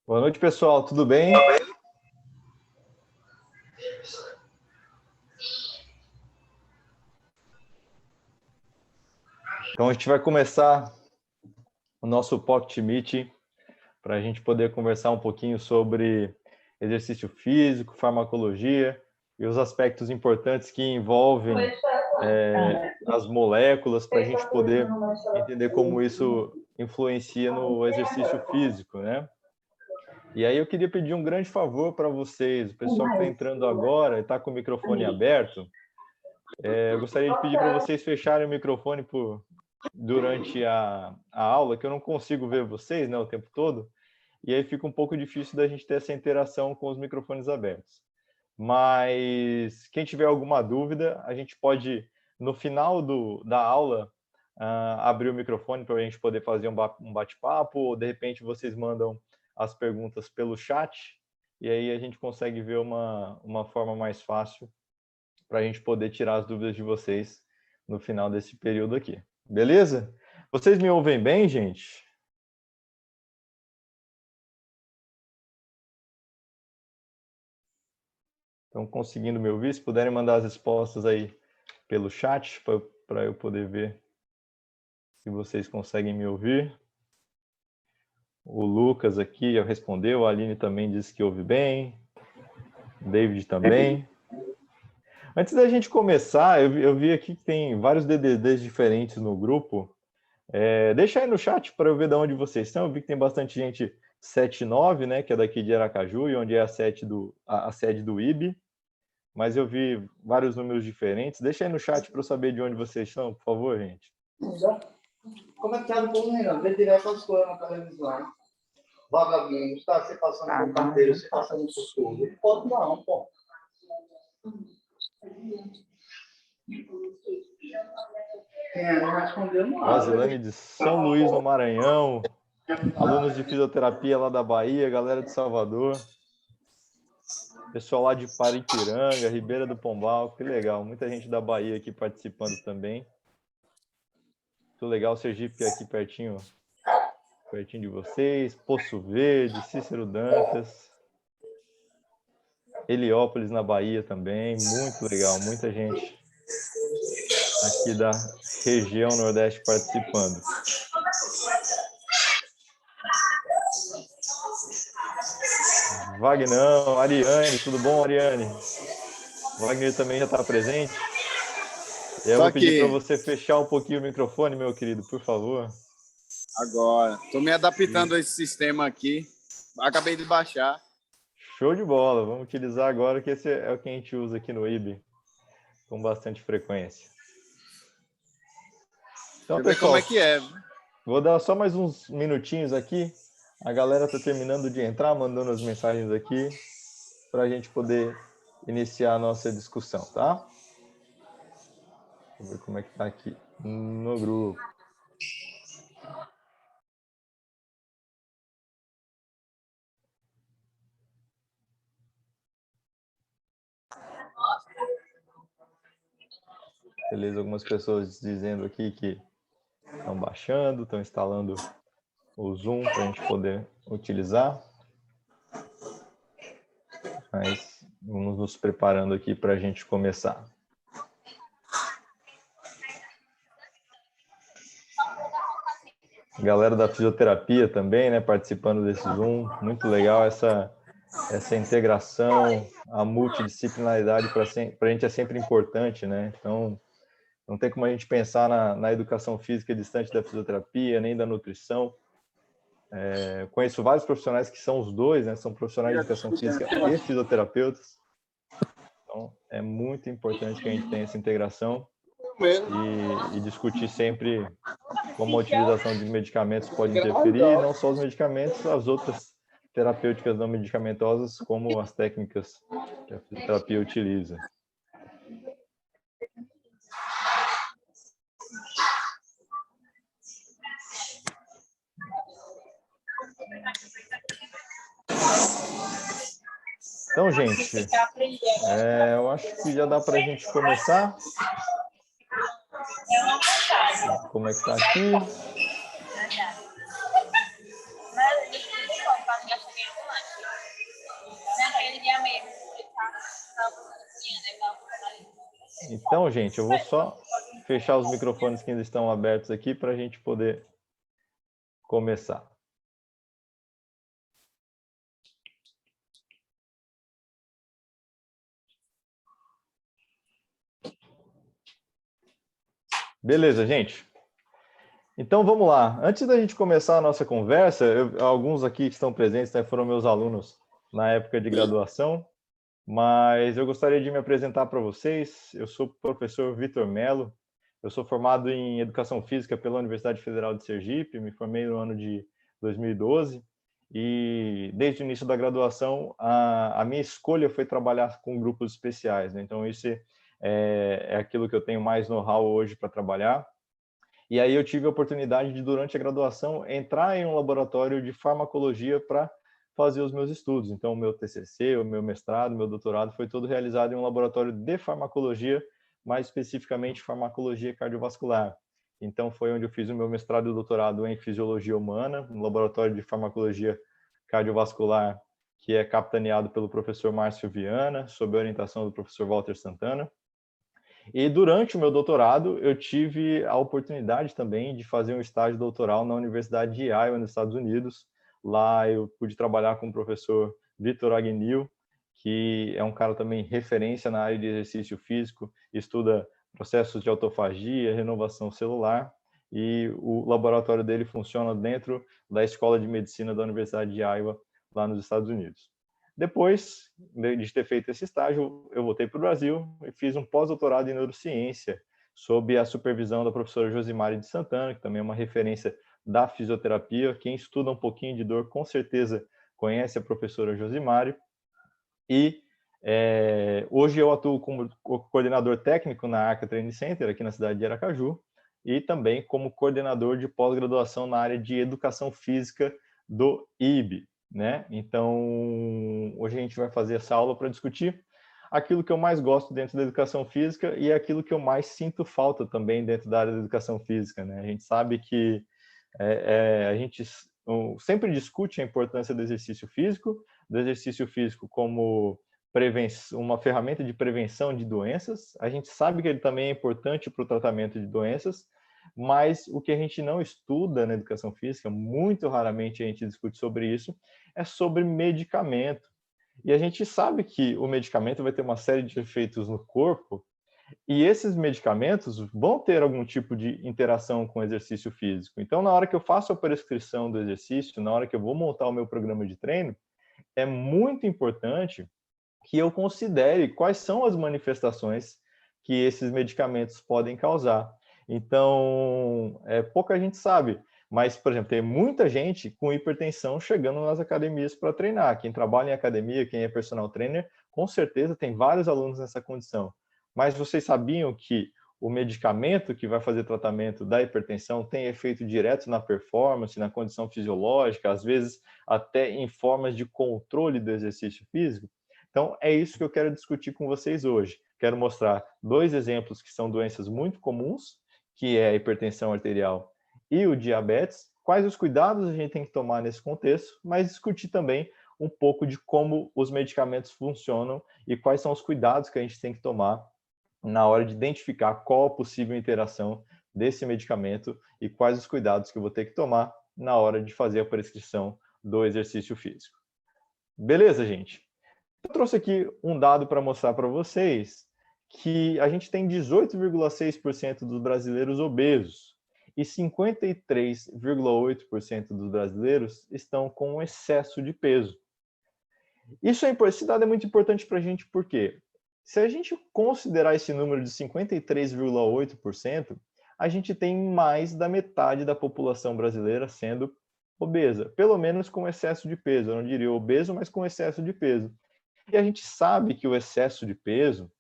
Boa noite, pessoal. Tudo bem? Então, a gente vai começar o nosso Pocket Meeting para a gente poder conversar um pouquinho sobre exercício físico, farmacologia e os aspectos importantes que envolvem as moléculas para a gente poder entender como isso influencia no exercício físico, né? E aí eu queria pedir um grande favor para vocês, o pessoal que está entrando agora e está com o microfone aberto, eu gostaria de pedir para vocês fecharem o microfone durante a aula, que eu não consigo ver vocês, né, o tempo todo, e aí fica um pouco difícil da gente ter essa interação com os microfones abertos. Mas quem tiver alguma dúvida, a gente pode, no final da aula, abrir o microfone para a gente poder fazer um bate-papo, ou de repente vocês mandam as perguntas pelo chat, e aí a gente consegue ver uma forma mais fácil para a gente poder tirar as dúvidas de vocês no final desse período aqui. Beleza? Vocês me ouvem bem, gente? Estão conseguindo me ouvir? Se puderem mandar as respostas aí pelo chat, para eu poder ver se vocês conseguem me ouvir. O Lucas aqui já respondeu, a Aline também disse que ouve bem, o David também. Antes da gente começar, eu vi aqui que tem vários DDDs diferentes no grupo. Deixa aí no chat para eu ver de onde vocês estão. Eu vi que tem bastante gente 79, né, que é daqui de Aracaju, e onde é a sede do IB. Mas eu vi vários números diferentes. Deixa aí no chat para eu saber de onde vocês estão, por favor, gente. Como é que tá no povo, menino? Vê direto as coisas na televisão. Vagabundo, tá? Você passando por carteiro, você passando por tudo. Não pode não, pô. Não respondeu nada. Rosilane de São Luís, no Maranhão. Alunos de fisioterapia lá da Bahia, galera de Salvador. Pessoal lá de Paripiranga, Ribeira do Pombal, que legal. Muita gente da Bahia aqui participando também. Muito legal, Sergipe aqui pertinho de vocês. Poço Verde, Cícero Dantas. Heliópolis, na Bahia também. Muito legal, muita gente aqui da região Nordeste participando. Vagnão, Ariane, tudo bom, Ariane? Wagner também já está presente. Eu vou pedir para você fechar um pouquinho o microfone, meu querido, por favor. Agora, estou me adaptando a esse sistema aqui. Acabei de baixar. Show de bola, vamos utilizar agora, que esse é o que a gente usa aqui no IB com bastante frequência. Então, Deixa eu ver como é que é. Vou dar só mais uns minutinhos aqui. A galera está terminando de entrar, mandando as mensagens aqui, para a gente poder iniciar a nossa discussão, tá? Deixa eu ver como é que está aqui no grupo. Beleza, algumas pessoas dizendo aqui que estão baixando, estão instalando o Zoom para a gente poder utilizar. Mas vamos nos preparando aqui para a gente começar. Galera da fisioterapia também, né, participando desse Zoom. Muito legal essa integração, a multidisciplinaridade para a gente é sempre importante, né? Então, não tem como a gente pensar na educação física distante da fisioterapia, nem da nutrição. Conheço vários profissionais que são os dois, né? São profissionais de educação física e fisioterapeutas. Então, é muito importante que a gente tenha essa integração e discutir sempre como a utilização de medicamentos pode interferir, não só os medicamentos, as outras terapêuticas não medicamentosas, como as técnicas que a fisioterapia utiliza. Então, gente, eu acho que já dá para a gente começar. Como é que está aqui? Então, gente, eu vou só fechar os microfones que ainda estão abertos aqui para a gente poder começar. Beleza, gente? Então, vamos lá. Antes da gente começar a nossa conversa, alguns aqui que estão presentes, né, foram meus alunos na época de graduação, mas eu gostaria de me apresentar para vocês. Eu sou o professor Vitor Melo, eu sou formado em Educação Física pela Universidade Federal de Sergipe, me formei no ano de 2012, e desde o início da graduação, a minha escolha foi trabalhar com grupos especiais, né? Então, isso é aquilo que eu tenho mais know-how hoje para trabalhar. E aí eu tive a oportunidade de, durante a graduação, entrar em um laboratório de farmacologia para fazer os meus estudos. Então, o meu TCC, o meu mestrado, o meu doutorado foi todo realizado em um laboratório de farmacologia, mais especificamente farmacologia cardiovascular. Então, foi onde eu fiz o meu mestrado e doutorado em fisiologia humana, no laboratório de farmacologia cardiovascular, que é capitaneado pelo professor Márcio Viana, sob a orientação do professor Walter Santana. E durante o meu doutorado, eu tive a oportunidade também de fazer um estágio doutoral na Universidade de Iowa, nos Estados Unidos. Lá eu pude trabalhar com o professor Vitor Agnew, que é um cara também referência na área de exercício físico, estuda processos de autofagia, renovação celular, e o laboratório dele funciona dentro da Escola de Medicina da Universidade de Iowa, lá nos Estados Unidos. Depois de ter feito esse estágio, eu voltei para o Brasil e fiz um pós-doutorado em neurociência, sob a supervisão da professora Josimari de Santana, que também é uma referência da fisioterapia. Quem estuda um pouquinho de dor, com certeza conhece a professora Josimari. E hoje eu atuo como coordenador técnico na Arca Training Center, aqui na cidade de Aracaju, e também como coordenador de pós-graduação na área de educação física do IB, né? Então, hoje a gente vai fazer essa aula para discutir aquilo que eu mais gosto dentro da educação física e aquilo que eu mais sinto falta também dentro da área da educação física, né? A gente sabe que a gente sempre discute a importância do exercício físico como uma ferramenta de prevenção de doenças. A gente sabe que ele também é importante para o tratamento de doenças, mas o que a gente não estuda na educação física, muito raramente a gente discute sobre isso, é sobre medicamento. E a gente sabe que o medicamento vai ter uma série de efeitos no corpo, e esses medicamentos vão ter algum tipo de interação com o exercício físico. Então, na hora que eu faço a prescrição do exercício, na hora que eu vou montar o meu programa de treino, é muito importante que eu considere quais são as manifestações que esses medicamentos podem causar. Então, pouca gente sabe, mas, por exemplo, tem muita gente com hipertensão chegando nas academias para treinar. Quem trabalha em academia, quem é personal trainer, com certeza tem vários alunos nessa condição. Mas vocês sabiam que o medicamento que vai fazer tratamento da hipertensão tem efeito direto na performance, na condição fisiológica, às vezes até em formas de controle do exercício físico? Então, é isso que eu quero discutir com vocês hoje. Quero mostrar 2 exemplos que são doenças muito comuns, que é a hipertensão arterial e o diabetes, quais os cuidados a gente tem que tomar nesse contexto, mas discutir também um pouco de como os medicamentos funcionam e quais são os cuidados que a gente tem que tomar na hora de identificar qual a possível interação desse medicamento e quais os cuidados que eu vou ter que tomar na hora de fazer a prescrição do exercício físico. Beleza, gente? Eu trouxe aqui um dado para mostrar para vocês que a gente tem 18,6% dos brasileiros obesos e 53,8% dos brasileiros estão com excesso de peso. Esse dado é muito importante para a gente porque se a gente considerar esse número de 53,8%, a gente tem mais da metade da população brasileira sendo obesa, pelo menos com excesso de peso. Eu não diria obeso, mas com excesso de peso. E a gente sabe que o excesso de peso,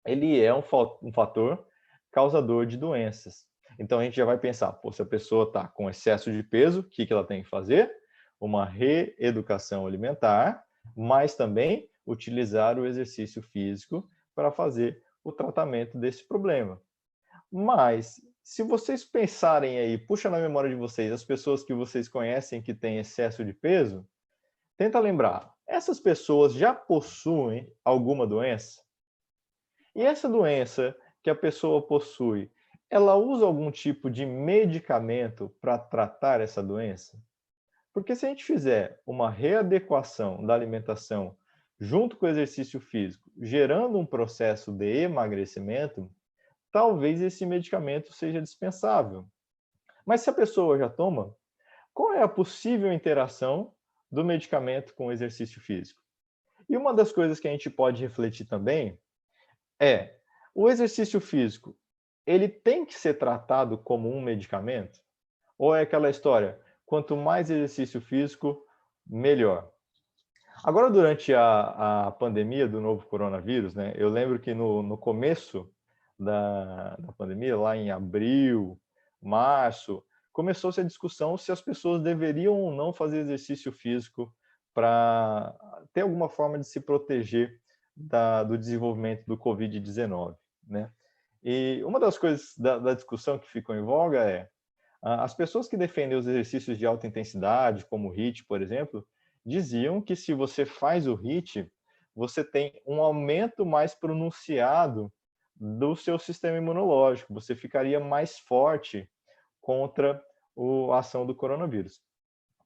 ele é um fator causador de doenças. Então a gente já vai pensar, se a pessoa está com excesso de peso, o que ela tem que fazer? Uma reeducação alimentar, mas também utilizar o exercício físico para fazer o tratamento desse problema. Mas, se vocês pensarem aí, puxa na memória de vocês, as pessoas que vocês conhecem que têm excesso de peso, tenta lembrar, essas pessoas já possuem alguma doença? E essa doença que a pessoa possui, ela usa algum tipo de medicamento para tratar essa doença? Porque se a gente fizer uma readequação da alimentação junto com o exercício físico, gerando um processo de emagrecimento, talvez esse medicamento seja dispensável. Mas se a pessoa já toma, qual é a possível interação do medicamento com o exercício físico? E uma das coisas que a gente pode refletir também é, o exercício físico, ele tem que ser tratado como um medicamento? Ou é aquela história, quanto mais exercício físico, melhor? Agora, durante a pandemia do novo coronavírus, né, eu lembro que no começo da pandemia, lá em abril, março, começou-se a discussão se as pessoas deveriam ou não fazer exercício físico para ter alguma forma de se proteger do desenvolvimento do Covid-19, né? E uma das coisas da discussão que ficou em voga é as pessoas que defendem os exercícios de alta intensidade, como o HIIT, por exemplo, diziam que se você faz o HIIT, você tem um aumento mais pronunciado do seu sistema imunológico, você ficaria mais forte contra a ação do coronavírus.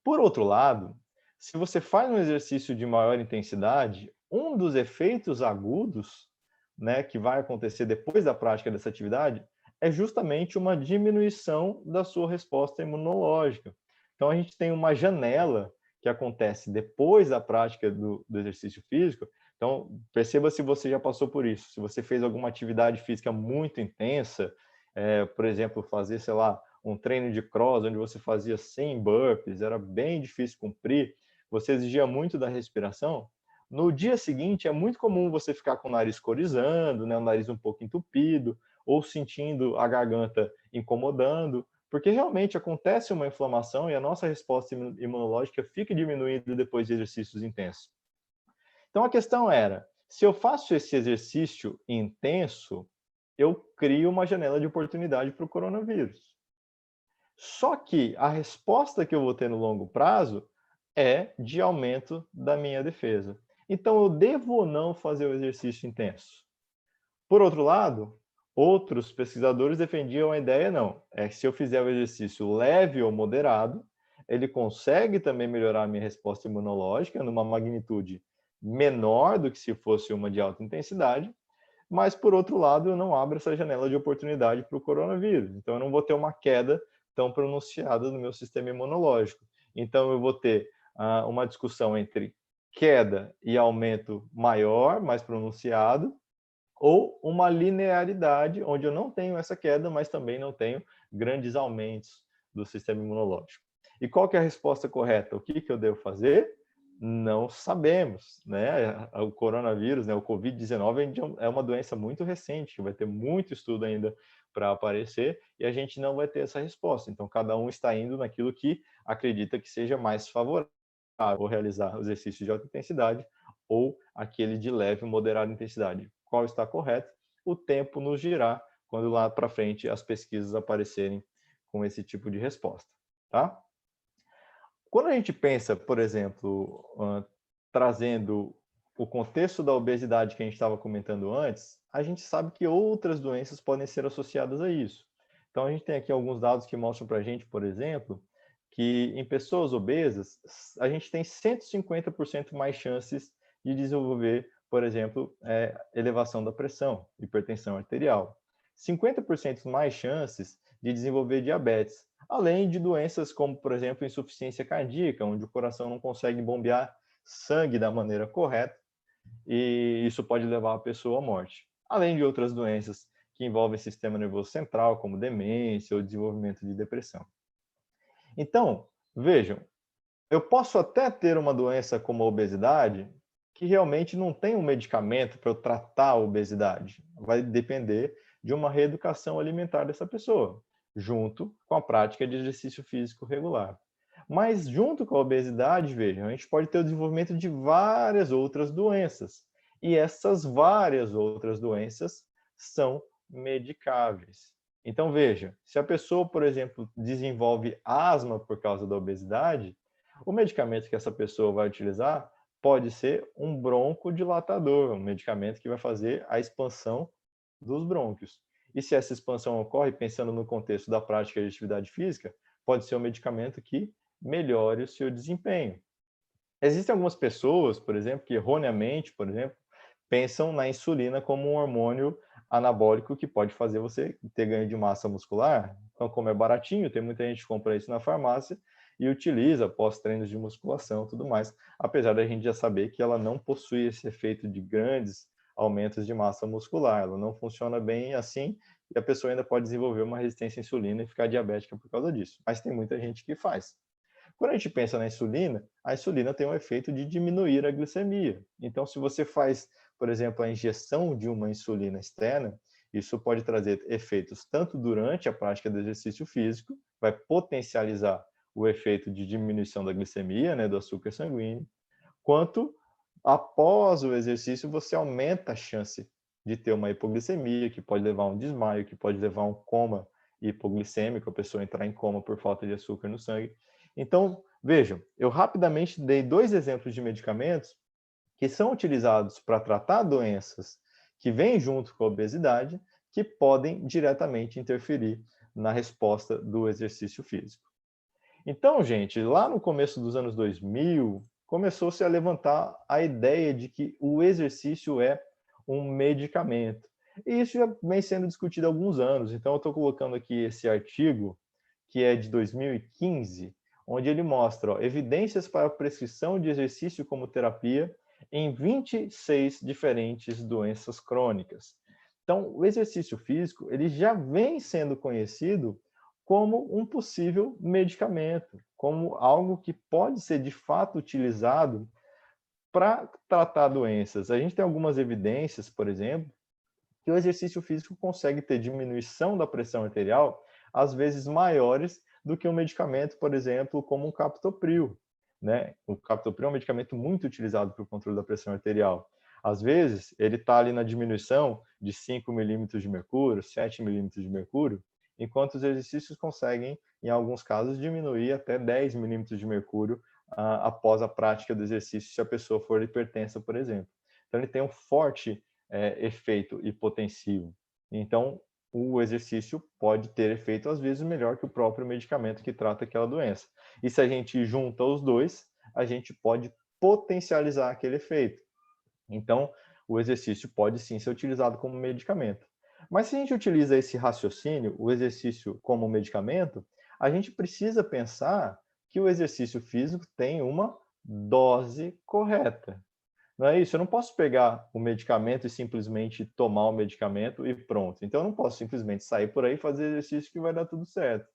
Por outro lado, se você faz um exercício de maior intensidade, um dos efeitos agudos, né, que vai acontecer depois da prática dessa atividade é justamente uma diminuição da sua resposta imunológica. Então, a gente tem uma janela que acontece depois da prática do exercício físico. Então, perceba se você já passou por isso. Se você fez alguma atividade física muito intensa, por exemplo, fazer, sei lá, um treino de cross, onde você fazia 100 burpees, era bem difícil cumprir, você exigia muito da respiração, no dia seguinte é muito comum você ficar com o nariz corizando, né, o nariz um pouco entupido, ou sentindo a garganta incomodando, porque realmente acontece uma inflamação e a nossa resposta imunológica fica diminuída depois de exercícios intensos. Então a questão era, se eu faço esse exercício intenso, eu crio uma janela de oportunidade para o coronavírus. Só que a resposta que eu vou ter no longo prazo é de aumento da minha defesa. Então eu devo ou não fazer o exercício intenso? Por outro lado, outros pesquisadores defendiam a ideia, não, é que se eu fizer o exercício leve ou moderado, ele consegue também melhorar a minha resposta imunológica numa magnitude menor do que se fosse uma de alta intensidade, mas, por outro lado, eu não abro essa janela de oportunidade para o coronavírus. Então, eu não vou ter uma queda tão pronunciada no meu sistema imunológico. Então, eu vou ter uma discussão entre queda e aumento maior, mais pronunciado, ou uma linearidade, onde eu não tenho essa queda, mas também não tenho grandes aumentos do sistema imunológico. E qual que é a resposta correta? O que eu devo fazer? Não sabemos, né? O coronavírus, né, o Covid-19 é uma doença muito recente, que vai ter muito estudo ainda para aparecer, e a gente não vai ter essa resposta. Então, cada um está indo naquilo que acredita que seja mais favorável, ou realizar o exercício de alta intensidade, ou aquele de leve e moderada intensidade. Qual está correto? O tempo nos dirá quando lá para frente as pesquisas aparecerem com esse tipo de resposta, tá? Quando a gente pensa, por exemplo, trazendo o contexto da obesidade que a gente estava comentando antes, a gente sabe que outras doenças podem ser associadas a isso. Então, a gente tem aqui alguns dados que mostram para a gente, por exemplo, que em pessoas obesas, a gente tem 150% mais chances de desenvolver, por exemplo, elevação da pressão, hipertensão arterial. 50% mais chances de desenvolver diabetes, além de doenças como, por exemplo, insuficiência cardíaca, onde o coração não consegue bombear sangue da maneira correta, e isso pode levar a pessoa à morte. Além de outras doenças que envolvem sistema nervoso central, como demência ou desenvolvimento de depressão. Então, vejam, eu posso até ter uma doença como a obesidade que realmente não tem um medicamento para eu tratar a obesidade. Vai depender de uma reeducação alimentar dessa pessoa, junto com a prática de exercício físico regular. Mas junto com a obesidade, vejam, a gente pode ter o desenvolvimento de várias outras doenças. E essas várias outras doenças são medicáveis. Então, veja, se a pessoa, por exemplo, desenvolve asma por causa da obesidade, o medicamento que essa pessoa vai utilizar pode ser um broncodilatador, um medicamento que vai fazer a expansão dos brônquios. E se essa expansão ocorre, pensando no contexto da prática de atividade física, pode ser um medicamento que melhore o seu desempenho. Existem algumas pessoas, por exemplo, que erroneamente, por exemplo, pensam na insulina como um hormônio anabólico que pode fazer você ter ganho de massa muscular. Então, como é baratinho, tem muita gente que compra isso na farmácia e utiliza após treinos de musculação e tudo mais, apesar da gente já saber que ela não possui esse efeito de grandes aumentos de massa muscular, ela não funciona bem assim e a pessoa ainda pode desenvolver uma resistência à insulina e ficar diabética por causa disso. Mas tem muita gente que faz. Quando a gente pensa na insulina, a insulina tem um efeito de diminuir a glicemia. Então, se você faz, por exemplo, a injeção de uma insulina externa, isso pode trazer efeitos tanto durante a prática do exercício físico, vai potencializar o efeito de diminuição da glicemia, né, do açúcar sanguíneo, quanto após o exercício você aumenta a chance de ter uma hipoglicemia, que pode levar a um desmaio, que pode levar a um coma hipoglicêmico, a pessoa entrar em coma por falta de açúcar no sangue. Então, vejam, eu rapidamente dei 2 exemplos de medicamentos que são utilizados para tratar doenças que vêm junto com a obesidade, que podem diretamente interferir na resposta do exercício físico. Então, gente, lá no começo dos anos 2000, começou-se a levantar a ideia de que o exercício é um medicamento. E isso já vem sendo discutido há alguns anos. Então, eu estou colocando aqui esse artigo, que é de 2015, onde ele mostra evidências para a prescrição de exercício como terapia em 26 diferentes doenças crônicas. Então, o exercício físico ele já vem sendo conhecido como um possível medicamento, como algo que pode ser de fato utilizado para tratar doenças. A gente tem algumas evidências, por exemplo, que o exercício físico consegue ter diminuição da pressão arterial às vezes maiores do que um medicamento, por exemplo, como um captopril, né? O captopril é um medicamento muito utilizado para o controle da pressão arterial. Às vezes, ele está ali na diminuição de 5 milímetros de mercúrio, 7 milímetros de mercúrio, enquanto os exercícios conseguem, em alguns casos, diminuir até 10 milímetros de mercúrio após a prática do exercício, se a pessoa for hipertensa, por exemplo. Então, ele tem um forte efeito hipotensivo. Então, o exercício pode ter efeito, às vezes, melhor que o próprio medicamento que trata aquela doença. E se a gente junta os dois, a gente pode potencializar aquele efeito. Então, o exercício pode sim ser utilizado como medicamento. Mas se a gente utiliza esse raciocínio, o exercício como medicamento, a gente precisa pensar que o exercício físico tem uma dose correta. Não é isso? Eu não posso pegar o medicamento e simplesmente tomar o medicamento e pronto. Então, eu não posso simplesmente sair por aí e fazer exercício que vai dar tudo certo.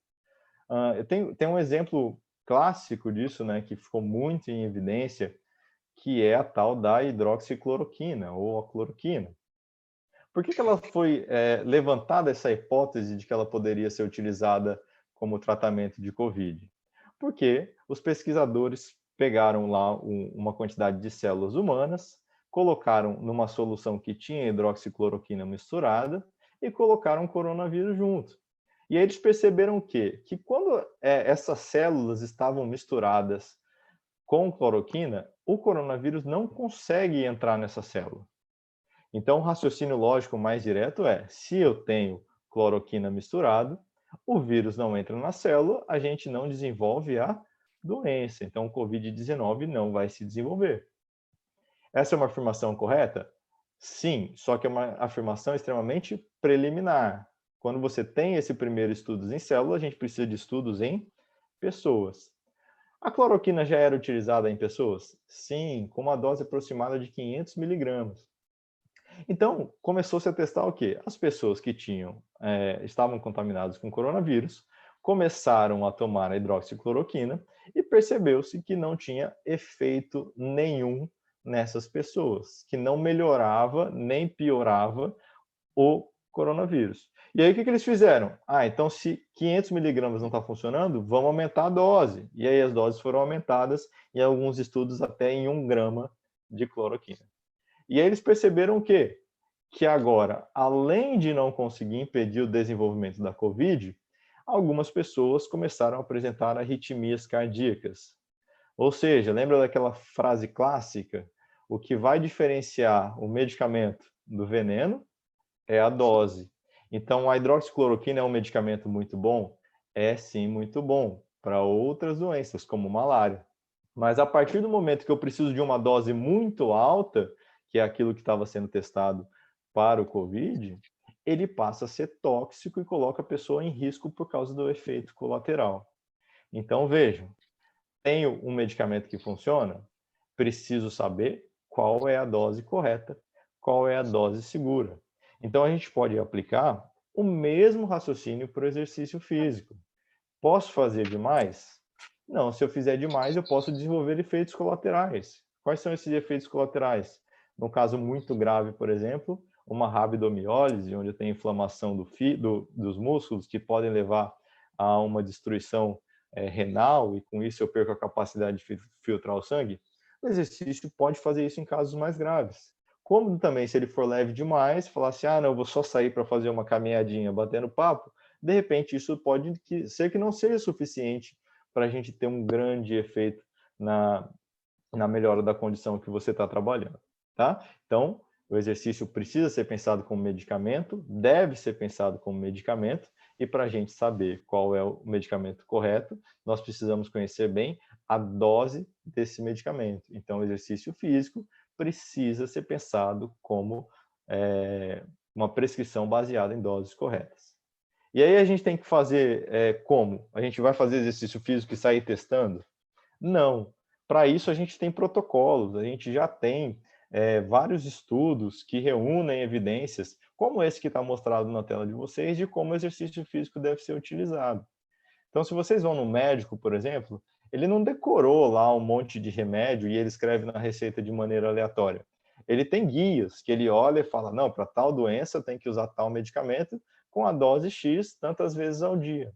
Tem um exemplo clássico disso, né, que ficou muito em evidência, que é a tal da hidroxicloroquina ou a cloroquina. Por que ela foi levantada essa hipótese de que ela poderia ser utilizada como tratamento de COVID? Porque os pesquisadores pegaram lá uma quantidade de células humanas, colocaram numa solução que tinha hidroxicloroquina misturada e colocaram coronavírus junto. E aí eles perceberam o quê? Que quando essas células estavam misturadas com cloroquina, o coronavírus não consegue entrar nessa célula. Então, o raciocínio lógico mais direto é, se eu tenho cloroquina misturado, o vírus não entra na célula, a gente não desenvolve a doença. Então, o COVID-19 não vai se desenvolver. Essa é uma afirmação correta? Sim, só que é uma afirmação extremamente preliminar. Quando você tem esse primeiro estudos em célula, a gente precisa de estudos em pessoas. A cloroquina já era utilizada em pessoas? Sim, com uma dose aproximada de 500 miligramas. Então, começou-se a testar o quê? As pessoas que estavam contaminadas com coronavírus começaram a tomar a hidroxicloroquina e percebeu-se que não tinha efeito nenhum nessas pessoas, que não melhorava nem piorava o coronavírus. E aí o que eles fizeram? Então se 500 miligramas não está funcionando, vamos aumentar a dose. E aí as doses foram aumentadas, em alguns estudos até em 1 grama de cloroquina. E aí eles perceberam o quê? Que agora, além de não conseguir impedir o desenvolvimento da COVID, algumas pessoas começaram a apresentar arritmias cardíacas. Ou seja, lembra daquela frase clássica? O que vai diferenciar o medicamento do veneno é a dose. Então, a hidroxicloroquina é um medicamento muito bom? É sim, muito bom para outras doenças, como malária. Mas a partir do momento que eu preciso de uma dose muito alta, que é aquilo que estava sendo testado para o COVID, ele passa a ser tóxico e coloca a pessoa em risco por causa do efeito colateral. Então, vejam, tenho um medicamento que funciona, preciso saber qual é a dose correta, qual é a dose segura. Então, a gente pode aplicar o mesmo raciocínio para o exercício físico. Posso fazer demais? Não, se eu fizer demais, eu posso desenvolver efeitos colaterais. Quais são esses efeitos colaterais? No caso muito grave, por exemplo, uma rabdomiólise, onde eu tenho inflamação dos músculos, que podem levar a uma destruição renal, e com isso eu perco a capacidade de filtrar o sangue. O exercício pode fazer isso em casos mais graves. Como também, se ele for leve demais, falar assim, não, eu vou só sair para fazer uma caminhadinha batendo papo, de repente isso pode ser que não seja suficiente para a gente ter um grande efeito na melhora da condição que você está trabalhando, tá? Então, o exercício precisa ser pensado como medicamento, deve ser pensado como medicamento, e para a gente saber qual é o medicamento correto, nós precisamos conhecer bem a dose desse medicamento. Então, o exercício físico precisa ser pensado como uma prescrição baseada em doses corretas. E aí a gente tem que fazer como? A gente vai fazer exercício físico e sair testando? Não. Para isso a gente tem protocolos, a gente já tem vários estudos que reúnem evidências, como esse que está mostrado na tela de vocês, de como o exercício físico deve ser utilizado. Então, se vocês vão no médico, por exemplo, ele não decorou lá um monte de remédio e ele escreve na receita de maneira aleatória. Ele tem guias que ele olha e fala, não, para tal doença tem que usar tal medicamento com a dose X tantas vezes ao dia.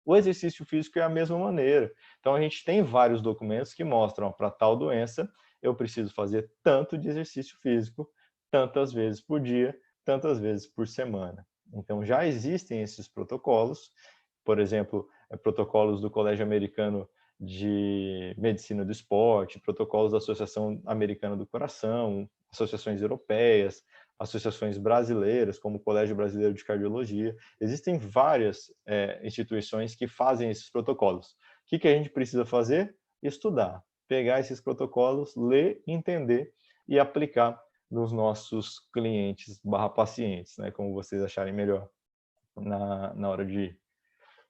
O exercício físico é a mesma maneira. Então, a gente tem vários documentos que mostram, para tal doença, eu preciso fazer tanto de exercício físico, tantas vezes por dia, tantas vezes por semana. Então, já existem esses protocolos, por exemplo, protocolos do Colégio Americano de Medicina do Esporte, protocolos da Associação Americana do Coração, associações europeias, associações brasileiras, como o Colégio Brasileiro de Cardiologia. Existem várias instituições que fazem esses protocolos. O que a gente precisa fazer? Estudar, pegar esses protocolos, ler, entender e aplicar nos nossos clientes/pacientes, né, como vocês acharem melhor na hora de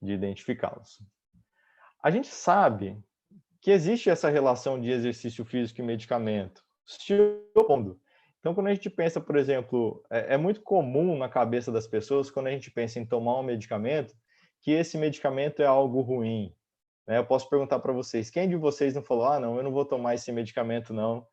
identificá-los. A gente sabe que existe essa relação de exercício físico e medicamento, se opondo. Então, quando a gente pensa, por exemplo, é muito comum na cabeça das pessoas, quando a gente pensa em tomar um medicamento, que esse medicamento é algo ruim. Eu posso perguntar para vocês, quem de vocês não falou, não, eu não vou tomar esse medicamento, não,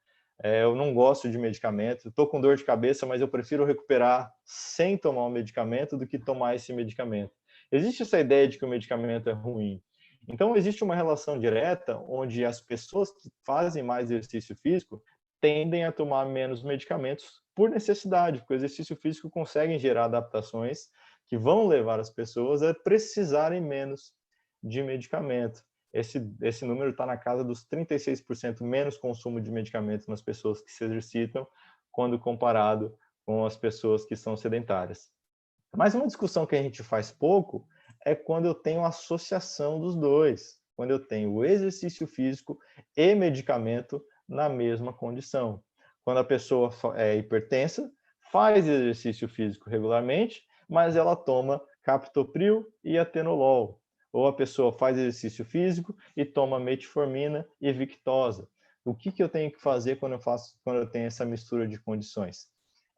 eu não gosto de medicamento, estou com dor de cabeça, mas eu prefiro recuperar sem tomar o medicamento do que tomar esse medicamento. Existe essa ideia de que o medicamento é ruim. Então, existe uma relação direta onde as pessoas que fazem mais exercício físico tendem a tomar menos medicamentos por necessidade, porque o exercício físico consegue gerar adaptações que vão levar as pessoas a precisarem menos de medicamento. Esse número está na casa dos 36% menos consumo de medicamentos nas pessoas que se exercitam, quando comparado com as pessoas que são sedentárias. Mas uma discussão que a gente faz pouco é quando eu tenho associação dos dois, quando eu tenho o exercício físico e medicamento na mesma condição. Quando a pessoa é hipertensa, faz exercício físico regularmente, mas ela toma captopril e atenolol. Ou a pessoa faz exercício físico e toma metformina e Victoza. O que eu tenho que fazer quando eu tenho essa mistura de condições?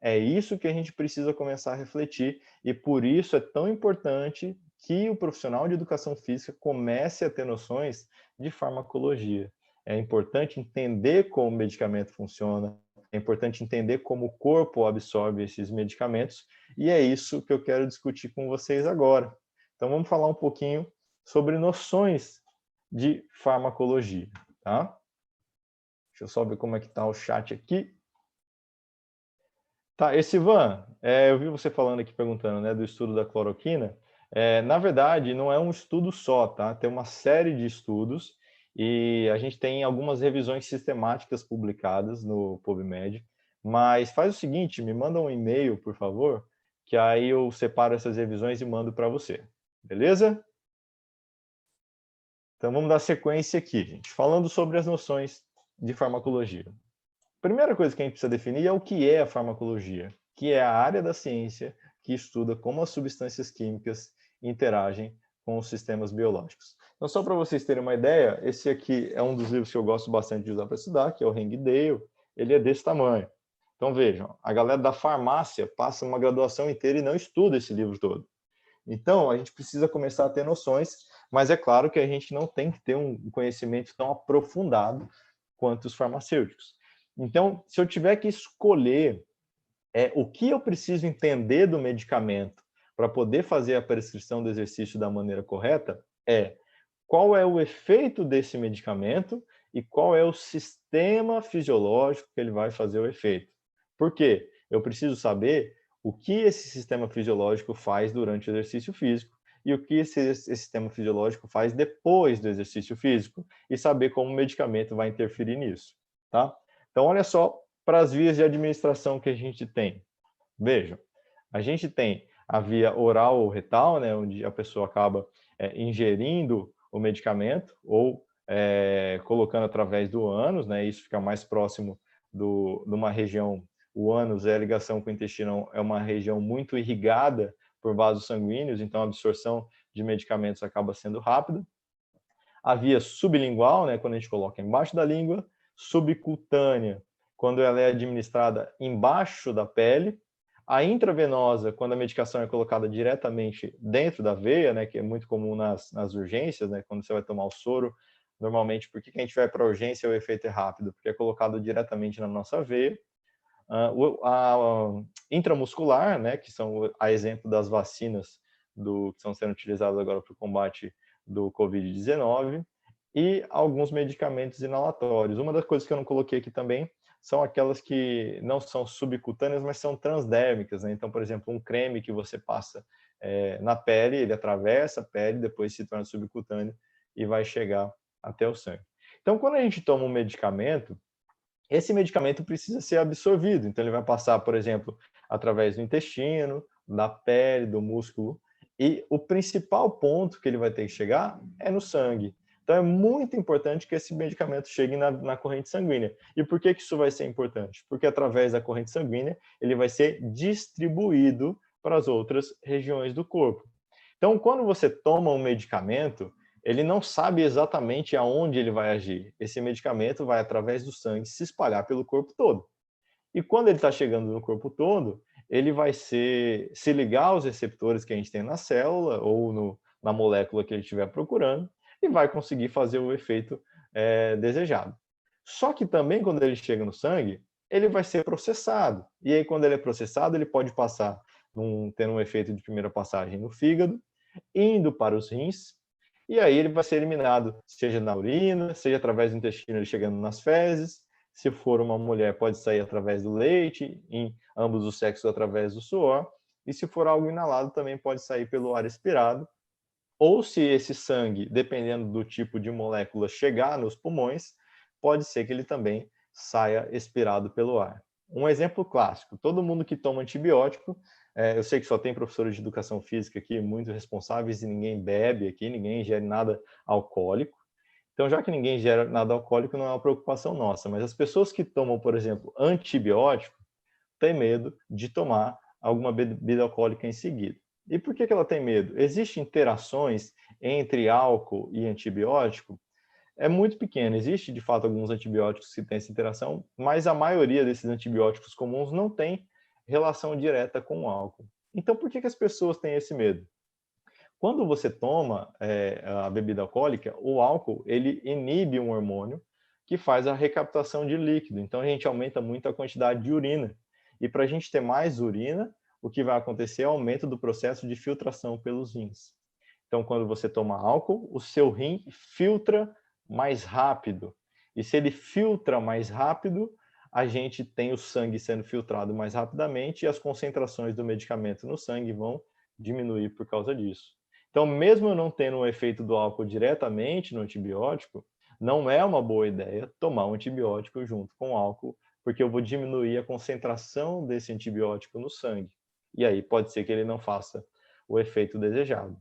É isso que a gente precisa começar a refletir, e por isso é tão importante que o profissional de educação física comece a ter noções de farmacologia. É importante entender como o medicamento funciona, é importante entender como o corpo absorve esses medicamentos, e é isso que eu quero discutir com vocês agora. Então vamos falar um pouquinho sobre noções de farmacologia, tá? Deixa eu só ver como é que está o chat aqui. Tá, Ivan, eu vi você falando aqui, perguntando, né, do estudo da cloroquina. Na verdade, não é um estudo só, tá? Tem uma série de estudos e a gente tem algumas revisões sistemáticas publicadas no PubMed. Mas faz o seguinte, me manda um e-mail, por favor, que aí eu separo essas revisões e mando para você. Beleza? Então vamos dar sequência aqui, gente, falando sobre as noções de farmacologia. A primeira coisa que a gente precisa definir é o que é a farmacologia, que é a área da ciência que estuda como as substâncias químicas interagem com os sistemas biológicos. Então, só para vocês terem uma ideia, esse aqui é um dos livros que eu gosto bastante de usar para estudar, que é o Hengdale. Ele é desse tamanho. Então, vejam, a galera da farmácia passa uma graduação inteira e não estuda esse livro todo. Então, a gente precisa começar a ter noções, mas é claro que a gente não tem que ter um conhecimento tão aprofundado quanto os farmacêuticos. Então, se eu tiver que escolher o que eu preciso entender do medicamento para poder fazer a prescrição do exercício da maneira correta, qual é o efeito desse medicamento e qual é o sistema fisiológico que ele vai fazer o efeito. Por quê? Eu preciso saber o que esse sistema fisiológico faz durante o exercício físico e o que esse sistema fisiológico faz depois do exercício físico e saber como o medicamento vai interferir nisso, tá? Então, olha só para as vias de administração que a gente tem. Vejam, a gente tem a via oral ou retal, né, onde a pessoa acaba ingerindo o medicamento ou colocando através do ânus, né, isso fica mais próximo de uma região. O ânus, a ligação com o intestino, é uma região muito irrigada por vasos sanguíneos, então a absorção de medicamentos acaba sendo rápida. A via sublingual, né, quando a gente coloca embaixo da língua, subcutânea, quando ela é administrada embaixo da pele, a intravenosa, quando a medicação é colocada diretamente dentro da veia, né, que é muito comum nas urgências, né, quando você vai tomar o soro, normalmente, por que a gente vai para a urgência e o efeito é rápido? Porque é colocado diretamente na nossa veia. A intramuscular, né, que são a exemplo das vacinas que estão sendo utilizadas agora para o combate do Covid-19, e alguns medicamentos inalatórios. Uma das coisas que eu não coloquei aqui também são aquelas que não são subcutâneas, mas são transdérmicas, né? Então, por exemplo, um creme que você passa na pele, ele atravessa a pele, depois se torna subcutâneo e vai chegar até o sangue. Então, quando a gente toma um medicamento, esse medicamento precisa ser absorvido. Então, ele vai passar, por exemplo, através do intestino, da pele, do músculo, e o principal ponto que ele vai ter que chegar é no sangue. Então, é muito importante que esse medicamento chegue na corrente sanguínea. E por que isso vai ser importante? Porque através da corrente sanguínea, ele vai ser distribuído para as outras regiões do corpo. Então, quando você toma um medicamento, ele não sabe exatamente aonde ele vai agir. Esse medicamento vai, através do sangue, se espalhar pelo corpo todo. E quando ele está chegando no corpo todo, ele vai se ligar aos receptores que a gente tem na célula ou na molécula que ele estiver procurando e vai conseguir fazer o efeito desejado. Só que também, quando ele chega no sangue, ele vai ser processado. E aí, quando ele é processado, ele pode passar, tendo um efeito de primeira passagem no fígado, indo para os rins, e aí ele vai ser eliminado, seja na urina, seja através do intestino, ele chegando nas fezes. Se for uma mulher, pode sair através do leite, em ambos os sexos através do suor. E se for algo inalado, também pode sair pelo ar expirado. Ou se esse sangue, dependendo do tipo de molécula, chegar nos pulmões, pode ser que ele também saia expirado pelo ar. Um exemplo clássico, todo mundo que toma antibiótico, eu sei que só tem professores de educação física aqui, muito responsáveis, e ninguém bebe aqui, ninguém ingere nada alcoólico. Então, já que ninguém ingere nada alcoólico, não é uma preocupação nossa, mas as pessoas que tomam, por exemplo, antibiótico, têm medo de tomar alguma bebida alcoólica em seguida. E por que ela tem medo? Existem interações entre álcool e antibiótico? É muito pequena. Existe, de fato, alguns antibióticos que têm essa interação, mas a maioria desses antibióticos comuns não tem relação direta com o álcool. Então, por que as pessoas têm esse medo? Quando você toma a bebida alcoólica, o álcool ele inibe um hormônio que faz a recaptação de líquido. Então, a gente aumenta muito a quantidade de urina. E para a gente ter mais urina, o que vai acontecer é o aumento do processo de filtração pelos rins. Então, quando você toma álcool, o seu rim filtra mais rápido. E se ele filtra mais rápido, a gente tem o sangue sendo filtrado mais rapidamente e as concentrações do medicamento no sangue vão diminuir por causa disso. Então, mesmo eu não tendo o efeito do álcool diretamente no antibiótico, não é uma boa ideia tomar um antibiótico junto com o álcool, porque eu vou diminuir a concentração desse antibiótico no sangue. e aí pode ser que ele não faça o efeito desejado.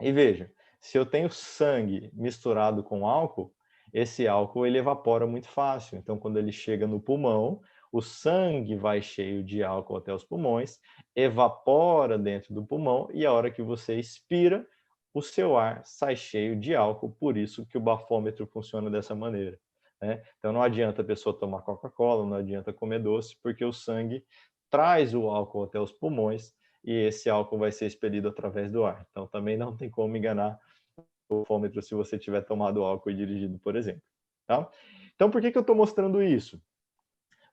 E veja, se eu tenho sangue misturado com álcool, esse álcool ele evapora muito fácil. Então, quando ele chega no pulmão, o sangue vai cheio de álcool até os pulmões, evapora dentro do pulmão e a hora que você expira, o seu ar sai cheio de álcool, por isso que o bafômetro funciona dessa maneira, né? Então, não adianta a pessoa tomar Coca-Cola, não adianta comer doce, porque o sangue traz o álcool até os pulmões e esse álcool vai ser expelido através do ar. Então, também não tem como enganar o bafômetro se você tiver tomado álcool e dirigido, por exemplo. Tá? Então, por que eu estou mostrando isso?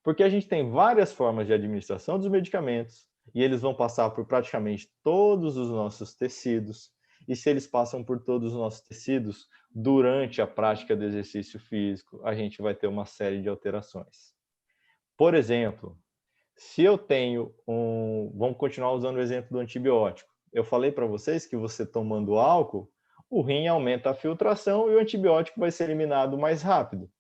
Porque a gente tem várias formas de administração dos medicamentos e eles vão passar por praticamente todos os nossos tecidos. E se eles passam por todos os nossos tecidos, durante a prática do exercício físico, a gente vai ter uma série de alterações. Por exemplo, se eu tenho vamos continuar usando o exemplo do antibiótico. Eu falei para vocês que você tomando álcool, o rim aumenta a filtração e o antibiótico vai ser eliminado mais rápido.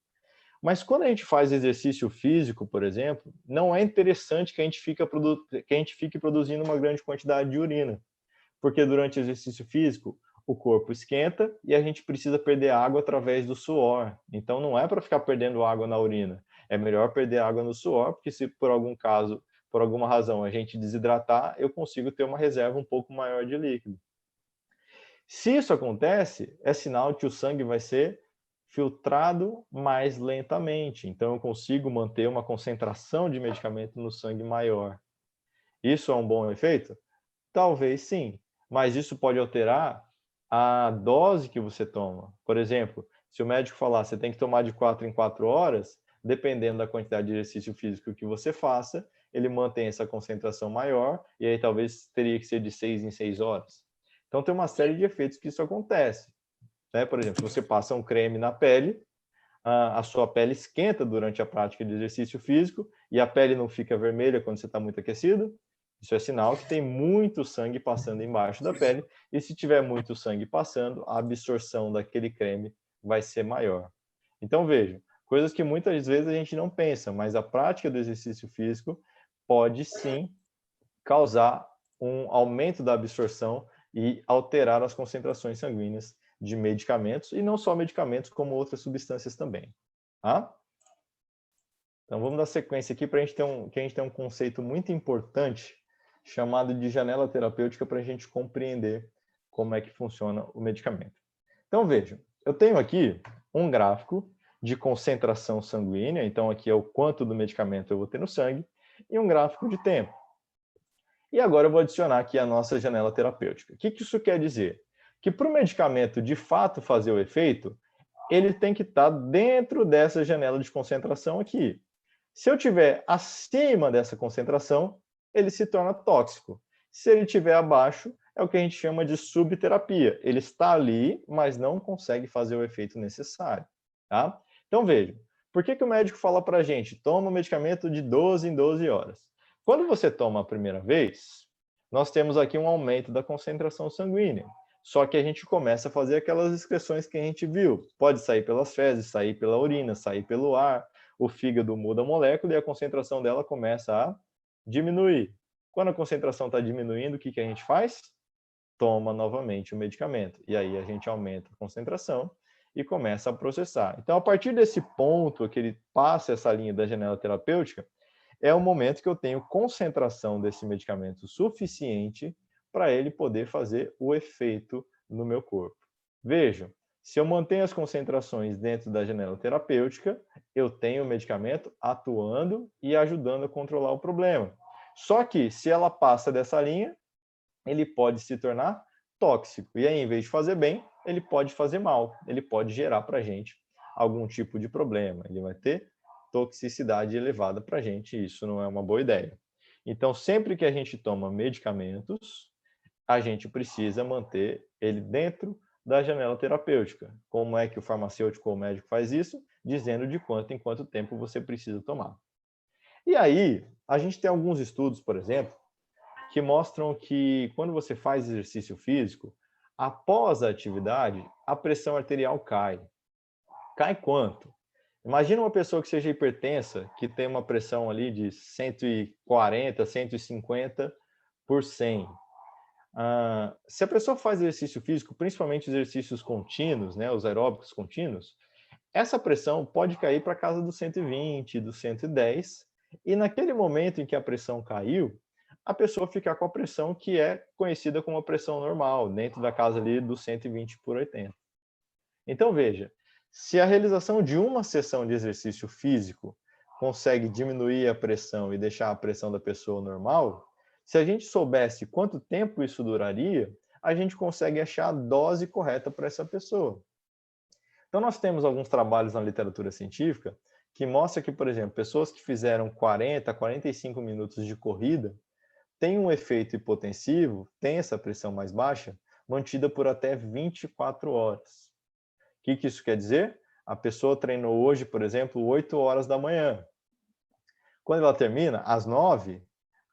Mas quando a gente faz exercício físico, por exemplo, não é interessante que a gente fique produzindo uma grande quantidade de urina, porque durante o exercício físico o corpo esquenta e a gente precisa perder água através do suor. Então não é para ficar perdendo água na urina, é melhor perder água no suor, porque se por algum caso, por alguma razão a gente desidratar, eu consigo ter uma reserva um pouco maior de líquido. Se isso acontece, é sinal que o sangue vai ser filtrado mais lentamente. Então, eu consigo manter uma concentração de medicamento no sangue maior. Isso é um bom efeito? Talvez sim, mas isso pode alterar a dose que você toma. Por exemplo, se o médico falar você tem que tomar de 4 em 4 horas, dependendo da quantidade de exercício físico que você faça, ele mantém essa concentração maior, e aí talvez teria que ser de 6 em 6 horas. Então, tem uma série de efeitos que isso acontece, né? Por exemplo, se você passa um creme na pele, a sua pele esquenta durante a prática de exercício físico e a pele não fica vermelha quando você está muito aquecido. Isso é sinal que tem muito sangue passando embaixo da pele, e se tiver muito sangue passando, a absorção daquele creme vai ser maior. Então, veja, coisas que muitas vezes a gente não pensa, mas a prática do exercício físico pode sim causar um aumento da absorção e alterar as concentrações sanguíneas de medicamentos, e não só medicamentos, como outras substâncias também. Tá? Então, vamos dar sequência aqui para a gente ter um conceito muito importante chamado de janela terapêutica para a gente compreender como é que funciona o medicamento. Então, vejam, eu tenho aqui um gráfico de concentração sanguínea, então aqui é o quanto do medicamento eu vou ter no sangue, e um gráfico de tempo. E agora eu vou adicionar aqui a nossa janela terapêutica. O que isso quer dizer? Que para o medicamento de fato fazer o efeito, ele tem que estar dentro dessa janela de concentração aqui. Se eu tiver acima dessa concentração, ele se torna tóxico. Se ele estiver abaixo, é o que a gente chama de subterapia. Ele está ali, mas não consegue fazer o efeito necessário. Tá? Então, veja, por que o médico fala para a gente, toma o medicamento de 12 em 12 horas? Quando você toma a primeira vez, nós temos aqui um aumento da concentração sanguínea. Só que a gente começa a fazer aquelas excreções que a gente viu. Pode sair pelas fezes, sair pela urina, sair pelo ar. O fígado muda a molécula e a concentração dela começa a diminuir. Quando a concentração está diminuindo, o que a gente faz? Toma novamente o medicamento. E aí a gente aumenta a concentração e começa a processar. Então, a partir desse ponto que ele passa essa linha da janela terapêutica, é o momento que eu tenho concentração desse medicamento suficiente para ele poder fazer o efeito no meu corpo. Vejam, se eu mantenho as concentrações dentro da janela terapêutica, eu tenho o medicamento atuando e ajudando a controlar o problema. Só que, se ela passa dessa linha, ele pode se tornar tóxico. E aí, em vez de fazer bem, ele pode fazer mal. Ele pode gerar para a gente algum tipo de problema. Ele vai ter toxicidade elevada para a gente, e isso não é uma boa ideia. Então, sempre que a gente toma medicamentos, a gente precisa manter ele dentro da janela terapêutica. Como é que o farmacêutico ou o médico faz isso? Dizendo de quanto em quanto tempo você precisa tomar. E aí, a gente tem alguns estudos, por exemplo, que mostram que quando você faz exercício físico, após a atividade, a pressão arterial cai. Cai quanto? Imagina uma pessoa que seja hipertensa, que tem uma pressão ali de 140, 150 por 100. Se a pessoa faz exercício físico, principalmente exercícios contínuos, né, os aeróbicos contínuos, essa pressão pode cair para casa dos 120, dos 110, e naquele momento em que a pressão caiu, a pessoa fica com a pressão que é conhecida como a pressão normal, dentro da casa ali dos 120 por 80. Então, veja, se a realização de uma sessão de exercício físico consegue diminuir a pressão e deixar a pressão da pessoa normal, se a gente soubesse quanto tempo isso duraria, a gente consegue achar a dose correta para essa pessoa. Então, nós temos alguns trabalhos na literatura científica que mostram que, por exemplo, pessoas que fizeram 40, 45 minutos de corrida têm um efeito hipotensivo, tem essa pressão mais baixa, mantida por até 24 horas. O que isso quer dizer? A pessoa treinou hoje, por exemplo, 8 horas da manhã. Quando ela termina, às 9,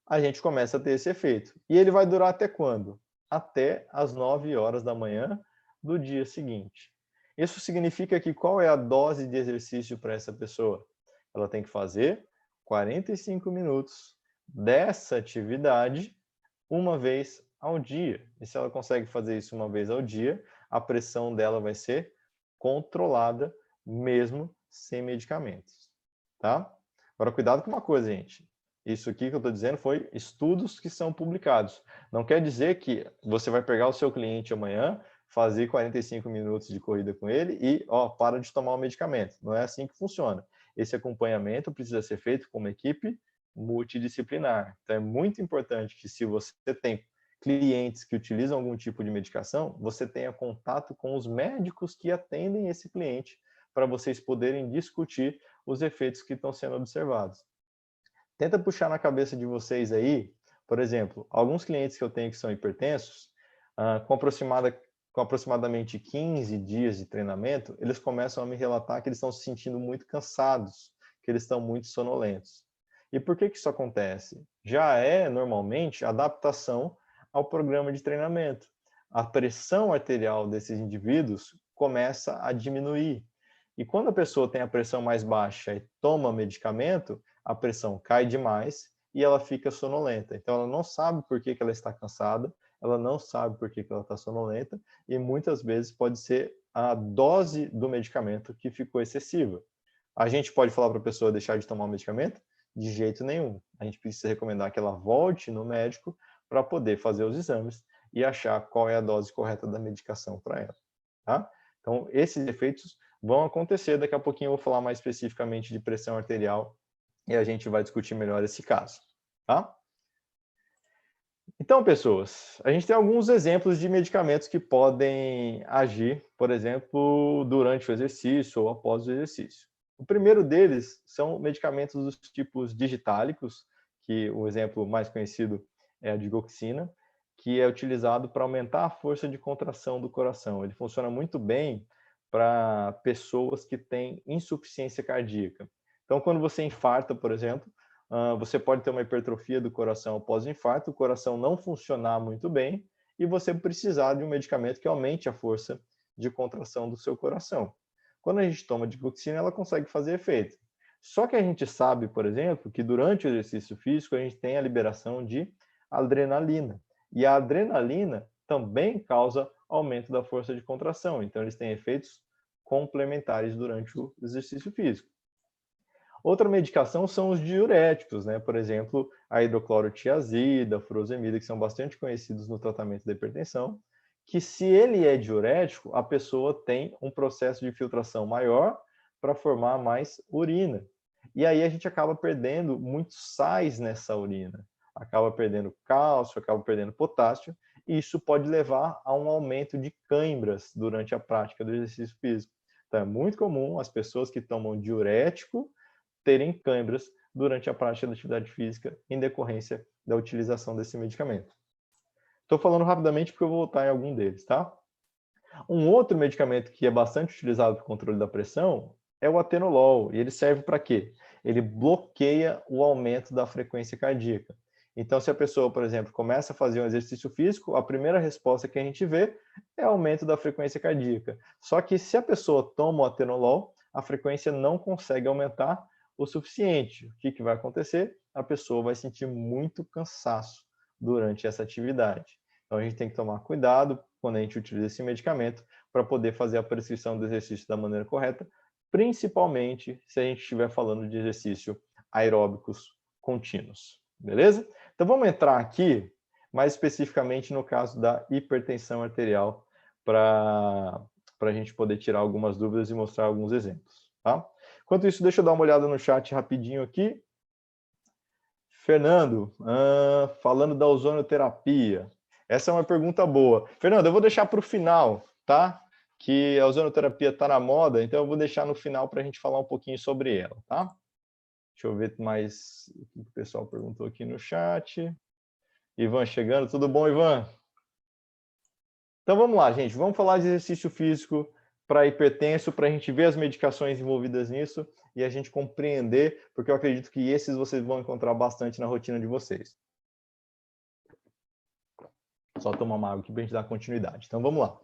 a gente começa a ter esse efeito. E ele vai durar até quando? Até às 9 horas da manhã do dia seguinte. Isso significa que qual é a dose de exercício para essa pessoa? Ela tem que fazer 45 minutos dessa atividade uma vez ao dia. E se ela consegue fazer isso uma vez ao dia, a pressão dela vai ser controlada, mesmo sem medicamentos. Tá? Agora, cuidado com uma coisa, gente. Isso aqui que eu estou dizendo foi estudos que são publicados. Não quer dizer que você vai pegar o seu cliente amanhã, fazer 45 minutos de corrida com ele e, para de tomar o medicamento. Não é assim que funciona. Esse acompanhamento precisa ser feito com uma equipe multidisciplinar. Então, é muito importante que, se você tem clientes que utilizam algum tipo de medicação, você tenha contato com os médicos que atendem esse cliente para vocês poderem discutir os efeitos que estão sendo observados. Tenta puxar na cabeça de vocês aí, por exemplo, alguns clientes que eu tenho que são hipertensos, com aproximadamente 15 dias de treinamento, eles começam a me relatar que eles estão se sentindo muito cansados, que eles estão muito sonolentos. E por que isso acontece? Já é, normalmente, adaptação ao programa de treinamento. A pressão arterial desses indivíduos começa a diminuir. E quando a pessoa tem a pressão mais baixa e toma medicamento, a pressão cai demais e ela fica sonolenta. Então, ela não sabe por que ela está cansada, ela não sabe por que ela está sonolenta, e muitas vezes pode ser a dose do medicamento que ficou excessiva. A gente pode falar para a pessoa deixar de tomar o medicamento? De jeito nenhum. A gente precisa recomendar que ela volte no médico para poder fazer os exames e achar qual é a dose correta da medicação para ela. Tá? Então, esses efeitos vão acontecer. Daqui a pouquinho eu vou falar mais especificamente de pressão arterial e a gente vai discutir melhor esse caso. Tá? Então, pessoas, a gente tem alguns exemplos de medicamentos que podem agir, por exemplo, durante o exercício ou após o exercício. O primeiro deles são medicamentos dos tipos digitálicos, que o exemplo mais conhecido é a digoxina, que é utilizado para aumentar a força de contração do coração. Ele funciona muito bem para pessoas que têm insuficiência cardíaca. Então, quando você infarta, por exemplo, você pode ter uma hipertrofia do coração após o infarto, o coração não funcionar muito bem e você precisar de um medicamento que aumente a força de contração do seu coração. Quando a gente toma digoxina, ela consegue fazer efeito. Só que a gente sabe, por exemplo, que durante o exercício físico a gente tem a liberação de adrenalina. E a adrenalina também causa aumento da força de contração. Então, eles têm efeitos complementares durante o exercício físico. Outra medicação são os diuréticos, né? Por exemplo, a hidroclorotiazida, a furosemida, que são bastante conhecidos no tratamento da hipertensão, que se ele é diurético, a pessoa tem um processo de filtração maior para formar mais urina. E aí a gente acaba perdendo muitos sais nessa urina. Acaba perdendo cálcio, acaba perdendo potássio, e isso pode levar a um aumento de cãibras durante a prática do exercício físico. Então é muito comum as pessoas que tomam diurético terem cãibras durante a prática da atividade física em decorrência da utilização desse medicamento. Estou falando rapidamente porque eu vou voltar em algum deles, tá? Um outro medicamento que é bastante utilizado para o controle da pressão é o atenolol. E ele serve para quê? Ele bloqueia o aumento da frequência cardíaca. Então, se a pessoa, por exemplo, começa a fazer um exercício físico, a primeira resposta que a gente vê é aumento da frequência cardíaca. Só que se a pessoa toma o atenolol, a frequência não consegue aumentar o suficiente. O que vai acontecer? A pessoa vai sentir muito cansaço durante essa atividade. Então, a gente tem que tomar cuidado quando a gente utiliza esse medicamento para poder fazer a prescrição do exercício da maneira correta, principalmente se a gente estiver falando de exercício aeróbicos contínuos. Beleza? Então, vamos entrar aqui, mais especificamente no caso da hipertensão arterial, para a gente poder tirar algumas dúvidas e mostrar alguns exemplos. Tá? Enquanto isso, deixa eu dar uma olhada no chat rapidinho aqui. Fernando, falando da ozonoterapia. Essa é uma pergunta boa. Fernando, eu vou deixar para o final, tá? Que a ozonoterapia está na moda, então eu vou deixar no final para a gente falar um pouquinho sobre ela, tá? Deixa eu ver mais o que o pessoal perguntou aqui no chat. Ivan chegando, tudo bom, Ivan? Então vamos lá, gente. Vamos falar de exercício físico para hipertenso, para a gente ver as medicações envolvidas nisso e a gente compreender, porque eu acredito que esses vocês vão encontrar bastante na rotina de vocês. Só tomar uma água aqui para a gente dar continuidade. Então vamos lá.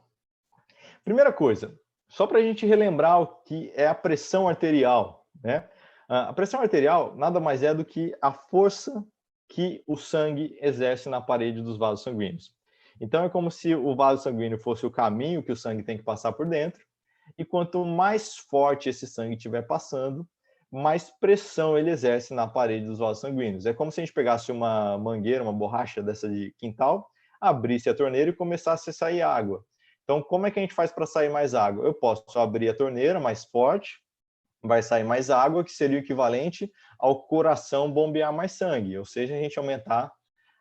Primeira coisa, só para a gente relembrar o que é a pressão arterial, né? A pressão arterial nada mais é do que a força que o sangue exerce na parede dos vasos sanguíneos. Então é como se o vaso sanguíneo fosse o caminho que o sangue tem que passar por dentro, e quanto mais forte esse sangue estiver passando, mais pressão ele exerce na parede dos vasos sanguíneos. É como se a gente pegasse uma mangueira, uma borracha dessa de quintal, abrisse a torneira e começasse a sair água. Então, como é que a gente faz para sair mais água? Eu posso abrir a torneira mais forte, vai sair mais água, que seria o equivalente ao coração bombear mais sangue, ou seja, a gente aumentar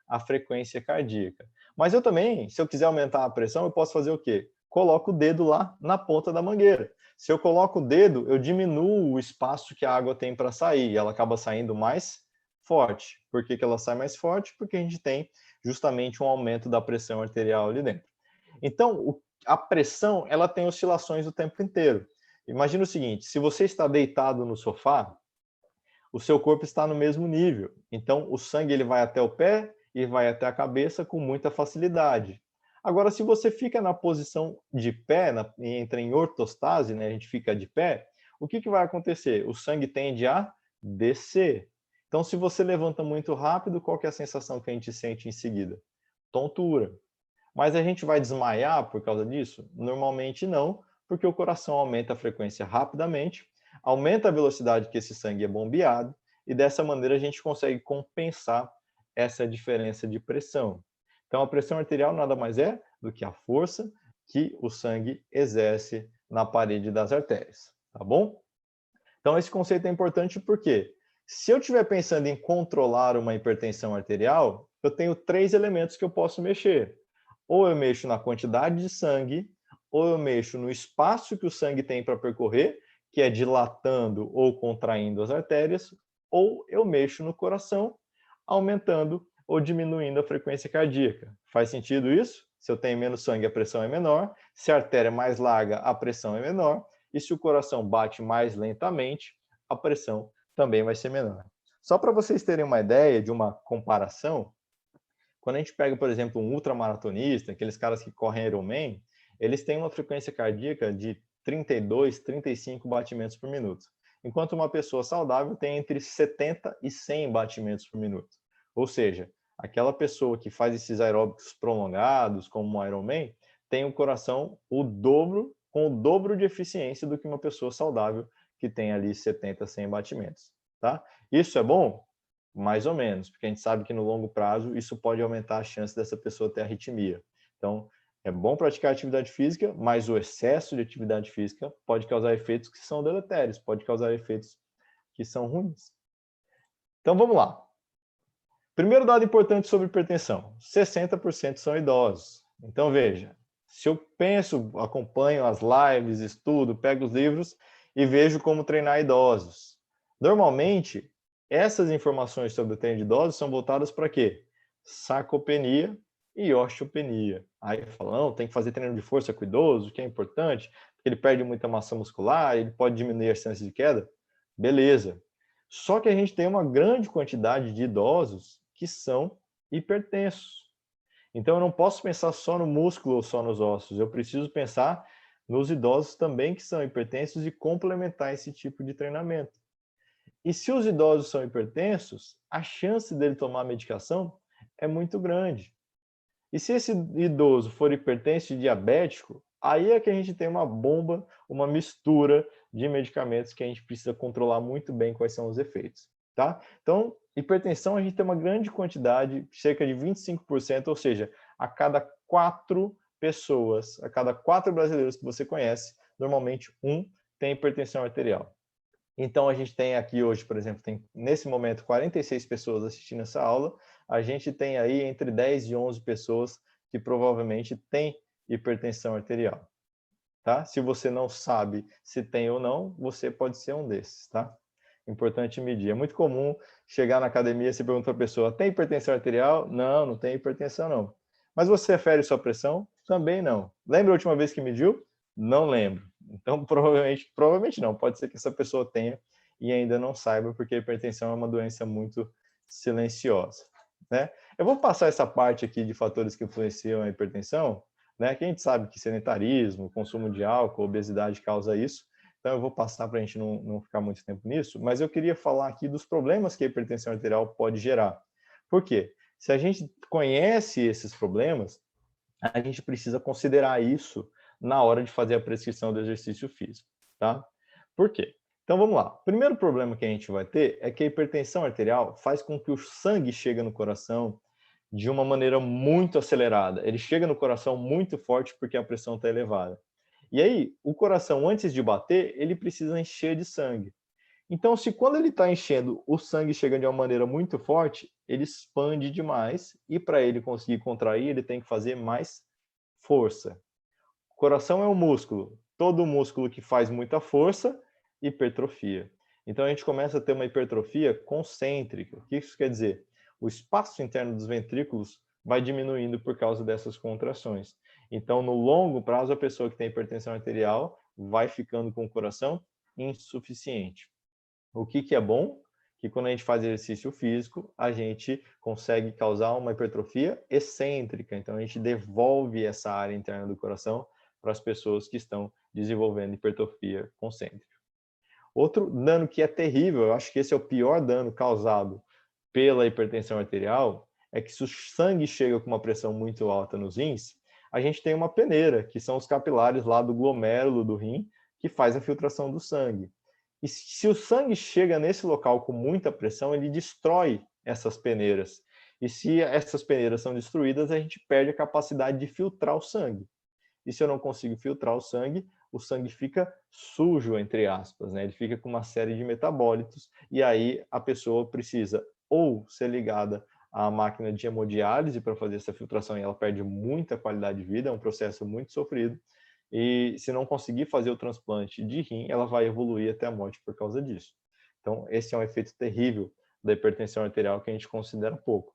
a frequência cardíaca. Mas eu também, se eu quiser aumentar a pressão, eu posso fazer o quê? Coloco o dedo lá na ponta da mangueira. Se eu coloco o dedo, eu diminuo o espaço que a água tem para sair, e ela acaba saindo mais forte. Por que ela sai mais forte? Porque a gente tem justamente um aumento da pressão arterial ali dentro. Então, a pressão, ela tem oscilações o tempo inteiro. Imagina o seguinte, se você está deitado no sofá, o seu corpo está no mesmo nível. Então, o sangue ele vai até o pé e vai até a cabeça com muita facilidade. Agora, se você fica na posição de pé, entra em ortostase, né, a gente fica de pé, o que vai acontecer? O sangue tende a descer. Então, se você levanta muito rápido, qual que é a sensação que a gente sente em seguida? Tontura. Mas a gente vai desmaiar por causa disso? Normalmente não, porque o coração aumenta a frequência rapidamente, aumenta a velocidade que esse sangue é bombeado, e dessa maneira a gente consegue compensar essa diferença de pressão. Então, a pressão arterial nada mais é do que a força que o sangue exerce na parede das artérias, tá bom? Então, esse conceito é importante porque se eu estiver pensando em controlar uma hipertensão arterial, eu tenho 3 elementos que eu posso mexer. Ou eu mexo na quantidade de sangue, ou eu mexo no espaço que o sangue tem para percorrer, que é dilatando ou contraindo as artérias, ou eu mexo no coração, aumentando ou diminuindo a frequência cardíaca. Faz sentido isso? Se eu tenho menos sangue, a pressão é menor. Se a artéria é mais larga, a pressão é menor. E se o coração bate mais lentamente, a pressão também vai ser menor. Só para vocês terem uma ideia de uma comparação, quando a gente pega, por exemplo, um ultramaratonista, aqueles caras que correm Ironman, eles têm uma frequência cardíaca de 32, 35 batimentos por minuto. Enquanto uma pessoa saudável tem entre 70 e 100 batimentos por minuto. Ou seja, aquela pessoa que faz esses aeróbicos prolongados, como um Ironman, tem um coração com o dobro de eficiência do que uma pessoa saudável que tem ali 70, 100 batimentos. Tá? Isso é bom? Mais ou menos, porque a gente sabe que no longo prazo isso pode aumentar a chance dessa pessoa ter arritmia. Então, é bom praticar atividade física, mas o excesso de atividade física pode causar efeitos que são deletérios, pode causar efeitos que são ruins. Então, vamos lá. Primeiro dado importante sobre hipertensão: 60% são idosos. Então, veja, se eu penso, acompanho as lives, estudo, pego os livros e vejo como treinar idosos. Normalmente, essas informações sobre o treino de idosos são voltadas para quê? Sarcopenia e osteopenia. Aí falam, tem que fazer treino de força com o idoso, que é importante, porque ele perde muita massa muscular, ele pode diminuir as chances de queda. Beleza. Só que a gente tem uma grande quantidade de idosos que são hipertensos. Então, eu não posso pensar só no músculo ou só nos ossos. Eu preciso pensar nos idosos também que são hipertensos e complementar esse tipo de treinamento. E se os idosos são hipertensos, a chance dele tomar medicação é muito grande. E se esse idoso for hipertenso e diabético, aí é que a gente tem uma bomba, uma mistura de medicamentos que a gente precisa controlar muito bem quais são os efeitos, tá? Então, hipertensão a gente tem uma grande quantidade, cerca de 25%, ou seja, a cada 4 pessoas, a cada 4 brasileiros que você conhece, normalmente um tem hipertensão arterial. Então, a gente tem aqui hoje, por exemplo, tem nesse momento 46 pessoas assistindo essa aula. A gente tem aí entre 10 e 11 pessoas que provavelmente têm hipertensão arterial, tá? Se você não sabe se tem ou não, você pode ser um desses, tá? Importante medir. É muito comum chegar na academia e se perguntar para a pessoa, tem hipertensão arterial? Não, não tem hipertensão não. Mas você afere sua pressão? Também não. Lembra a última vez que mediu? Não lembro. Então, provavelmente não. Pode ser que essa pessoa tenha e ainda não saiba, porque a hipertensão é uma doença muito silenciosa, né? Eu vou passar essa parte aqui de fatores que influenciam a hipertensão, né? Que a gente sabe que sedentarismo, consumo de álcool, obesidade causa isso. Então, eu vou passar para a gente não ficar muito tempo nisso, mas eu queria falar aqui dos problemas que a hipertensão arterial pode gerar. Por quê? Se a gente conhece esses problemas, a gente precisa considerar isso na hora de fazer a prescrição do exercício físico, tá? Por quê? Então vamos lá. O primeiro problema que a gente vai ter é que a hipertensão arterial faz com que o sangue chegue no coração de uma maneira muito acelerada. Ele chega no coração muito forte porque a pressão está elevada. E aí, o coração, antes de bater, ele precisa encher de sangue. Então, se quando ele está enchendo, o sangue chega de uma maneira muito forte, ele expande demais e para ele conseguir contrair, ele tem que fazer mais força. O coração é um músculo. Todo músculo que faz muita força, hipertrofia. Então, a gente começa a ter uma hipertrofia concêntrica. O que isso quer dizer? O espaço interno dos ventrículos vai diminuindo por causa dessas contrações. Então, no longo prazo, a pessoa que tem hipertensão arterial vai ficando com o coração insuficiente. O que é bom? Que quando a gente faz exercício físico, a gente consegue causar uma hipertrofia excêntrica. Então, a gente devolve essa área interna do coração para as pessoas que estão desenvolvendo hipertrofia concêntrica. Outro dano que é terrível, eu acho que esse é o pior dano causado pela hipertensão arterial, é que se o sangue chega com uma pressão muito alta nos rins, a gente tem uma peneira, que são os capilares lá do glomérulo do rim, que faz a filtração do sangue. E se o sangue chega nesse local com muita pressão, ele destrói essas peneiras. E se essas peneiras são destruídas, a gente perde a capacidade de filtrar o sangue. E se eu não consigo filtrar o sangue fica sujo, entre aspas, né? Ele fica com uma série de metabólitos, e aí a pessoa precisa ou ser ligada à máquina de hemodiálise para fazer essa filtração, e ela perde muita qualidade de vida, é um processo muito sofrido, e se não conseguir fazer o transplante de rim, ela vai evoluir até a morte por causa disso. Então, esse é um efeito terrível da hipertensão arterial que a gente considera pouco.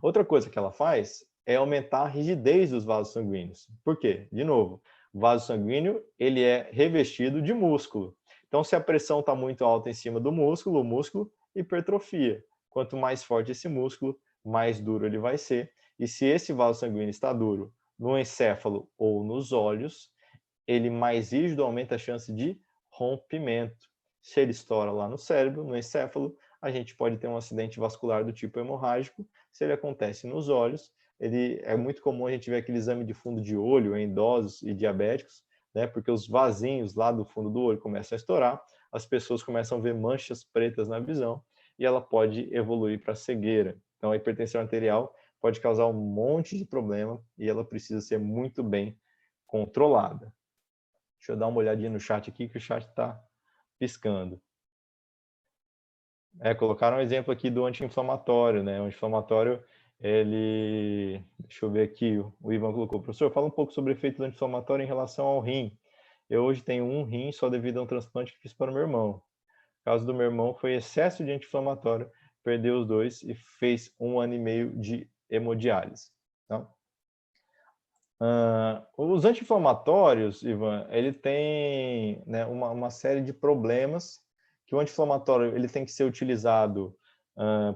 Outra coisa que ela faz é aumentar a rigidez dos vasos sanguíneos. Por quê? De novo, o vaso sanguíneo ele é revestido de músculo. Então, se a pressão está muito alta em cima do músculo, o músculo hipertrofia. Quanto mais forte esse músculo, mais duro ele vai ser. E se esse vaso sanguíneo está duro no encéfalo ou nos olhos, ele mais rígido aumenta a chance de rompimento. Se ele estoura lá no cérebro, no encéfalo, a gente pode ter um acidente vascular do tipo hemorrágico. Se ele acontece nos olhos, é muito comum a gente ver aquele exame de fundo de olho em idosos e diabéticos, né? Porque os vasinhos lá do fundo do olho começam a estourar, as pessoas começam a ver manchas pretas na visão e ela pode evoluir para cegueira. Então, a hipertensão arterial pode causar um monte de problema e ela precisa ser muito bem controlada. Deixa eu dar uma olhadinha no chat aqui, que o chat está piscando. Colocaram um exemplo aqui do anti-inflamatório, né? O anti-inflamatório, ele... Deixa eu ver aqui, o Ivan colocou. Professor, fala um pouco sobre o efeito do anti-inflamatório em relação ao rim. Eu hoje tenho um rim só devido a um transplante que fiz para o meu irmão. O caso do meu irmão foi excesso de anti-inflamatório, perdeu os dois e fez 1 ano e meio de hemodiálise. Tá? Os anti-inflamatórios, Ivan, ele tem, né, uma série de problemas que o anti-inflamatório ele tem que ser utilizado,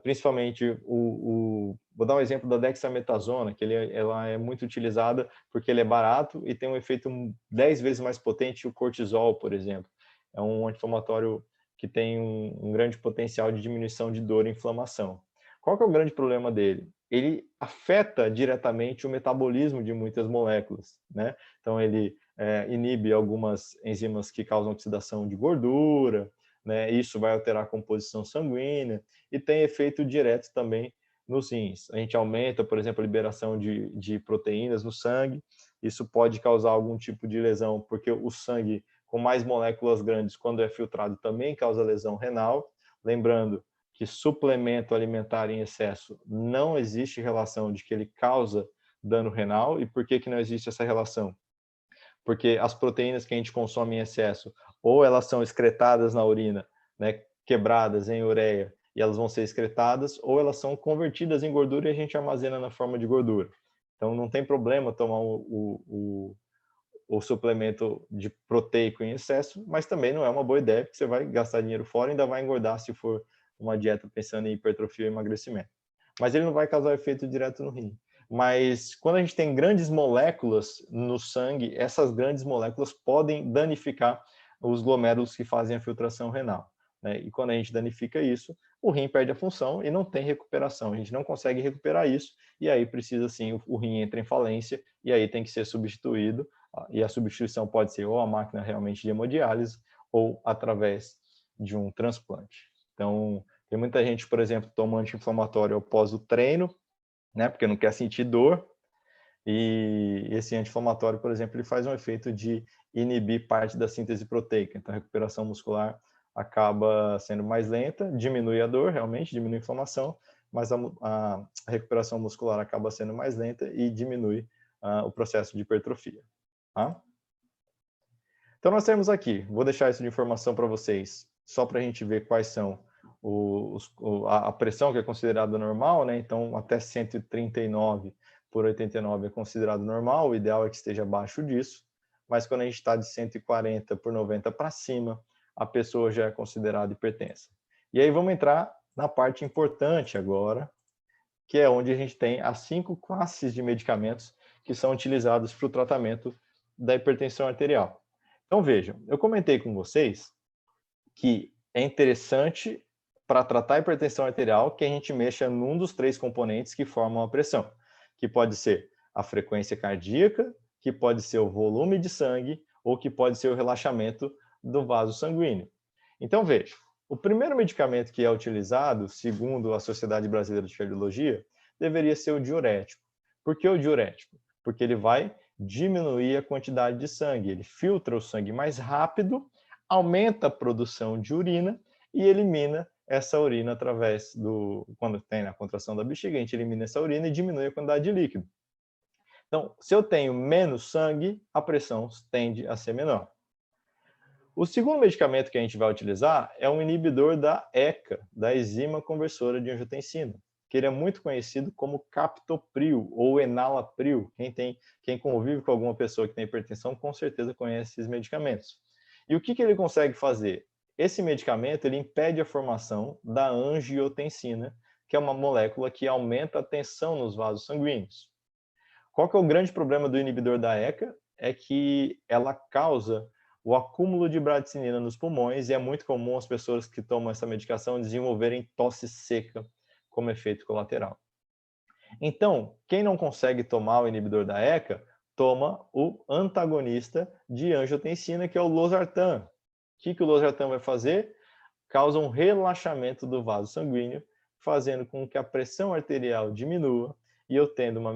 principalmente vou dar um exemplo da dexametasona, que ela é muito utilizada porque ele é barato e tem um efeito 10 vezes mais potente que o cortisol, por exemplo. É um anti-inflamatório que tem um grande potencial de diminuição de dor e inflamação. Qual que é o grande problema dele? ele afeta diretamente o metabolismo de muitas moléculas, né? Então, ele inibe algumas enzimas que causam oxidação de gordura, né? Isso vai alterar a composição sanguínea e tem efeito direto também nos rins. A gente aumenta, por exemplo, a liberação de proteínas no sangue. Isso pode causar algum tipo de lesão, porque o sangue com mais moléculas grandes, quando é filtrado, também causa lesão renal. Lembrando que suplemento alimentar em excesso não existe relação de que ele causa dano renal. E por que não existe essa relação? Porque as proteínas que a gente consome em excesso, ou elas são excretadas na urina, né, quebradas em ureia, e elas vão ser excretadas, ou elas são convertidas em gordura e a gente armazena na forma de gordura. Então, não tem problema tomar o suplemento de proteico em excesso, mas também não é uma boa ideia, porque você vai gastar dinheiro fora e ainda vai engordar se for uma dieta pensando em hipertrofia e emagrecimento. Mas ele não vai causar efeito direto no rim. Mas quando a gente tem grandes moléculas no sangue, essas grandes moléculas podem danificar os glomérulos que fazem a filtração renal, né? E quando a gente danifica isso, o rim perde a função e não tem recuperação. A gente não consegue recuperar isso e aí precisa sim, o rim entra em falência e aí tem que ser substituído. E a substituição pode ser ou a máquina realmente de hemodiálise ou através de um transplante. Então, tem muita gente, por exemplo, toma anti-inflamatório após o treino, né, porque não quer sentir dor, e esse anti-inflamatório, por exemplo, ele faz um efeito de inibir parte da síntese proteica, então a recuperação muscular acaba sendo mais lenta, diminui a dor, realmente, diminui a inflamação, mas a recuperação muscular acaba sendo mais lenta e diminui o processo de hipertrofia. Tá? Então, nós temos aqui, vou deixar isso de informação para vocês, só para a gente ver quais são a pressão que é considerada normal, né? Então, até 139/89 é considerado normal, o ideal é que esteja abaixo disso, mas quando a gente está de 140/90 para cima, a pessoa já é considerada hipertensa. E aí vamos entrar na parte importante agora, que é onde a gente tem as 5 classes de medicamentos que são utilizados para o tratamento da hipertensão arterial. Então, vejam, eu comentei com vocês que é interessante para tratar a hipertensão arterial que a gente mexa num dos 3 componentes que formam a pressão, que pode ser a frequência cardíaca, que pode ser o volume de sangue ou que pode ser o relaxamento do vaso sanguíneo. Então, veja, o primeiro medicamento que é utilizado, segundo a Sociedade Brasileira de Cardiologia, deveria ser o diurético. Por que o diurético? Porque ele vai diminuir a quantidade de sangue, ele filtra o sangue mais rápido, aumenta a produção de urina e elimina essa urina através quando tem a contração da bexiga, a gente elimina essa urina e diminui a quantidade de líquido. Então, se eu tenho menos sangue, a pressão tende a ser menor. O segundo medicamento que a gente vai utilizar é um inibidor da ECA, da enzima conversora de angiotensina, que ele é muito conhecido como captopril ou enalapril. Quem convive com alguma pessoa que tem hipertensão, com certeza conhece esses medicamentos. E o que ele consegue fazer? Esse medicamento ele impede a formação da angiotensina, que é uma molécula que aumenta a tensão nos vasos sanguíneos. Qual que é o grande problema do inibidor da ECA? É que ela causa o acúmulo de bradicinina nos pulmões e é muito comum as pessoas que tomam essa medicação desenvolverem tosse seca como efeito colateral. Então, quem não consegue tomar o inibidor da ECA, toma o antagonista de angiotensina, que é o losartan. O que o losartan vai fazer? Causa um relaxamento do vaso sanguíneo, fazendo com que a pressão arterial diminua, e eu tendo uma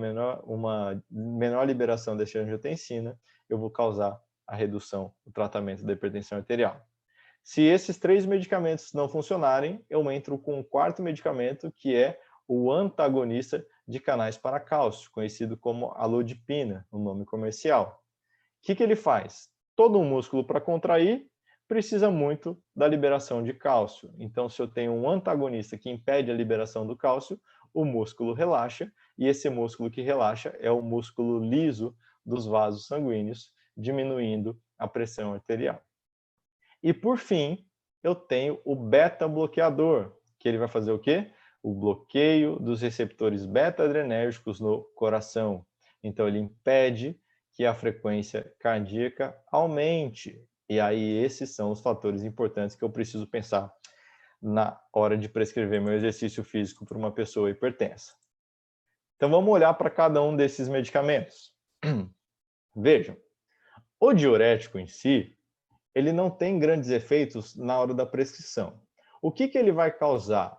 menor liberação dessa angiotensina, eu vou causar a redução do tratamento da hipertensão arterial. Se esses 3 medicamentos não funcionarem, eu entro com um 4º medicamento, que é o antagonista de canais para cálcio, conhecido como alodipina, o nome comercial. O que ele faz? Todo um músculo para contrair precisa muito da liberação de cálcio. Então, se eu tenho um antagonista que impede a liberação do cálcio, o músculo relaxa, e esse músculo que relaxa é o músculo liso dos vasos sanguíneos, diminuindo a pressão arterial. E, por fim, eu tenho o beta-bloqueador, que ele vai fazer o quê? O bloqueio dos receptores beta-adrenérgicos no coração. Então, ele impede que a frequência cardíaca aumente. E aí, esses são os fatores importantes que eu preciso pensar na hora de prescrever meu exercício físico para uma pessoa hipertensa. Então, vamos olhar para cada um desses medicamentos. Vejam, o diurético em si, ele não tem grandes efeitos na hora da prescrição. O que ele vai causar?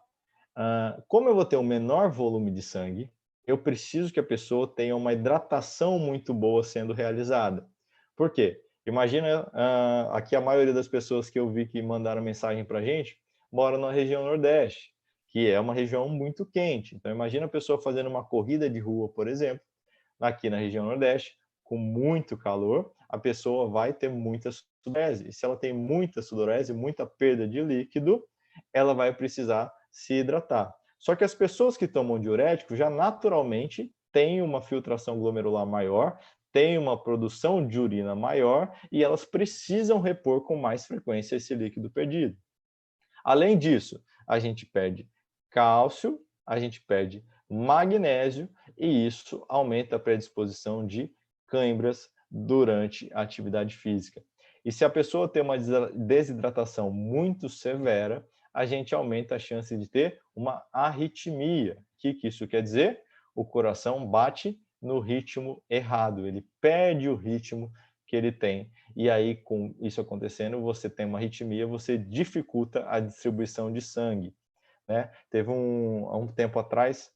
Como eu vou ter um menor volume de sangue, eu preciso que a pessoa tenha uma hidratação muito boa sendo realizada. Por quê? Imagina, aqui a maioria das pessoas que eu vi que mandaram mensagem para a gente mora na região Nordeste, que é uma região muito quente. Então, imagina a pessoa fazendo uma corrida de rua, por exemplo, aqui na região Nordeste, com muito calor, a pessoa vai ter muita sudorese. E se ela tem muita sudorese, muita perda de líquido, ela vai precisar se hidratar. Só que as pessoas que tomam diurético já naturalmente têm uma filtração glomerular maior, têm uma produção de urina maior e elas precisam repor com mais frequência esse líquido perdido. Além disso, a gente perde cálcio, a gente perde magnésio e isso aumenta a predisposição de cãibras durante a atividade física. E se a pessoa tem uma desidratação muito severa, a gente aumenta a chance de ter uma arritmia. O que isso quer dizer? O coração bate no ritmo errado, ele perde o ritmo que ele tem. E aí, com isso acontecendo, você tem uma arritmia, você dificulta a distribuição de sangue. Né? Teve há um tempo atrás,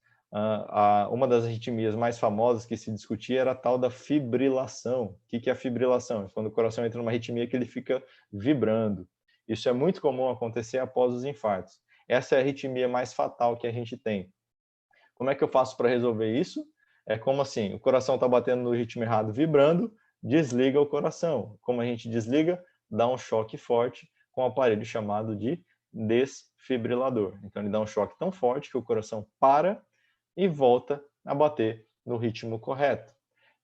uma das arritmias mais famosas que se discutia era a tal da fibrilação. O que é a fibrilação? É quando o coração entra numa arritmia que ele fica vibrando. Isso é muito comum acontecer após os infartos. Essa é a arritmia mais fatal que a gente tem. Como é que eu faço para resolver isso? É como assim, o coração está batendo no ritmo errado, vibrando, desliga o coração. Como a gente desliga? Dá um choque forte com um aparelho chamado de desfibrilador. Então, ele dá um choque tão forte que o coração para e volta a bater no ritmo correto.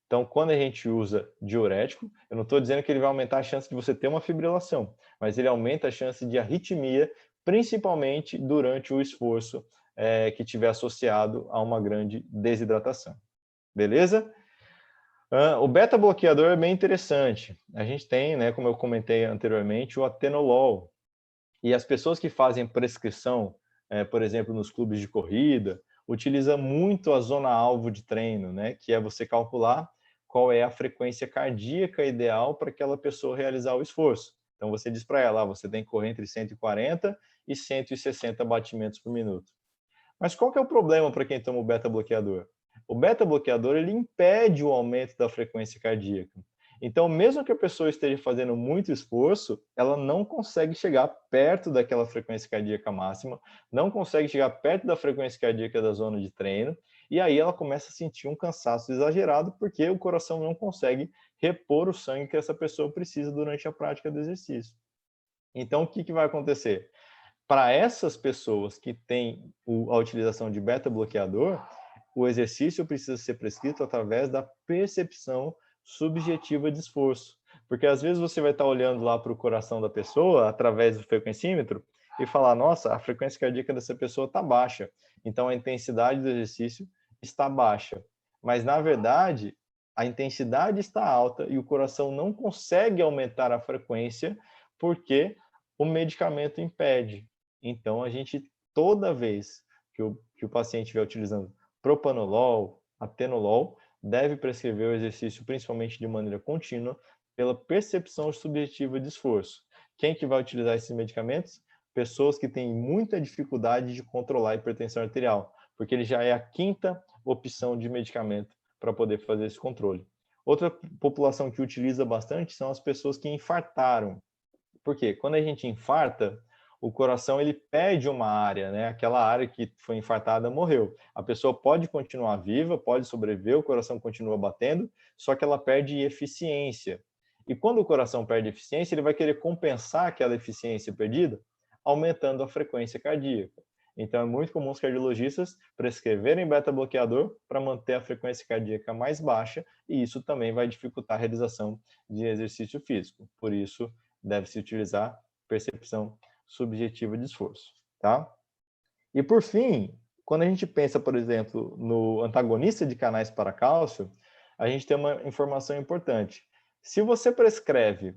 Então, quando a gente usa diurético, eu não estou dizendo que ele vai aumentar a chance de você ter uma fibrilação, mas ele aumenta a chance de arritmia, principalmente durante o esforço que estiver associado a uma grande desidratação. Beleza? O beta-bloqueador é bem interessante. A gente tem, né, como eu comentei anteriormente, o atenolol. E as pessoas que fazem prescrição, por exemplo, nos clubes de corrida, utiliza muito a zona-alvo de treino, né, que é você calcular qual é a frequência cardíaca ideal para aquela pessoa realizar o esforço. Então, você diz para ela, você tem que correr entre 140 e 160 batimentos por minuto. Mas qual que é o problema para quem toma o beta-bloqueador? O beta-bloqueador ele impede o aumento da frequência cardíaca. Então, mesmo que a pessoa esteja fazendo muito esforço, ela não consegue chegar perto daquela frequência cardíaca máxima, não consegue chegar perto da frequência cardíaca da zona de treino, e aí ela começa a sentir um cansaço exagerado, porque o coração não consegue repor o sangue que essa pessoa precisa durante a prática do exercício. Então, o que vai acontecer? Para essas pessoas que têm a utilização de beta-bloqueador, o exercício precisa ser prescrito através da percepção subjetiva de esforço. Porque às vezes você vai estar olhando lá para o coração da pessoa, através do frequencímetro, e falar, nossa, a frequência cardíaca dessa pessoa está baixa, então a intensidade do exercício está baixa. Mas, na verdade, a intensidade está alta e o coração não consegue aumentar a frequência porque o medicamento impede. Então, a gente, toda vez que o paciente estiver utilizando propanolol, atenolol, deve prescrever o exercício principalmente de maneira contínua pela percepção subjetiva de esforço. Quem que vai utilizar esses medicamentos? Pessoas que têm muita dificuldade de controlar a hipertensão arterial, porque ele já é a quinta opção de medicamento para poder fazer esse controle. Outra população que utiliza bastante são as pessoas que infartaram. Por quê? Quando a gente infarta, o coração ele perde uma área, né? Aquela área que foi infartada morreu. A pessoa pode continuar viva, pode sobreviver, o coração continua batendo, só que ela perde eficiência. E quando o coração perde eficiência, ele vai querer compensar aquela eficiência perdida, aumentando a frequência cardíaca. Então é muito comum os cardiologistas prescreverem beta-bloqueador para manter a frequência cardíaca mais baixa, e isso também vai dificultar a realização de exercício físico. Por isso, deve-se utilizar percepção subjetiva de esforço, tá? E por fim, quando a gente pensa, por exemplo, no antagonista de canais para cálcio, a gente tem uma informação importante. Se você prescreve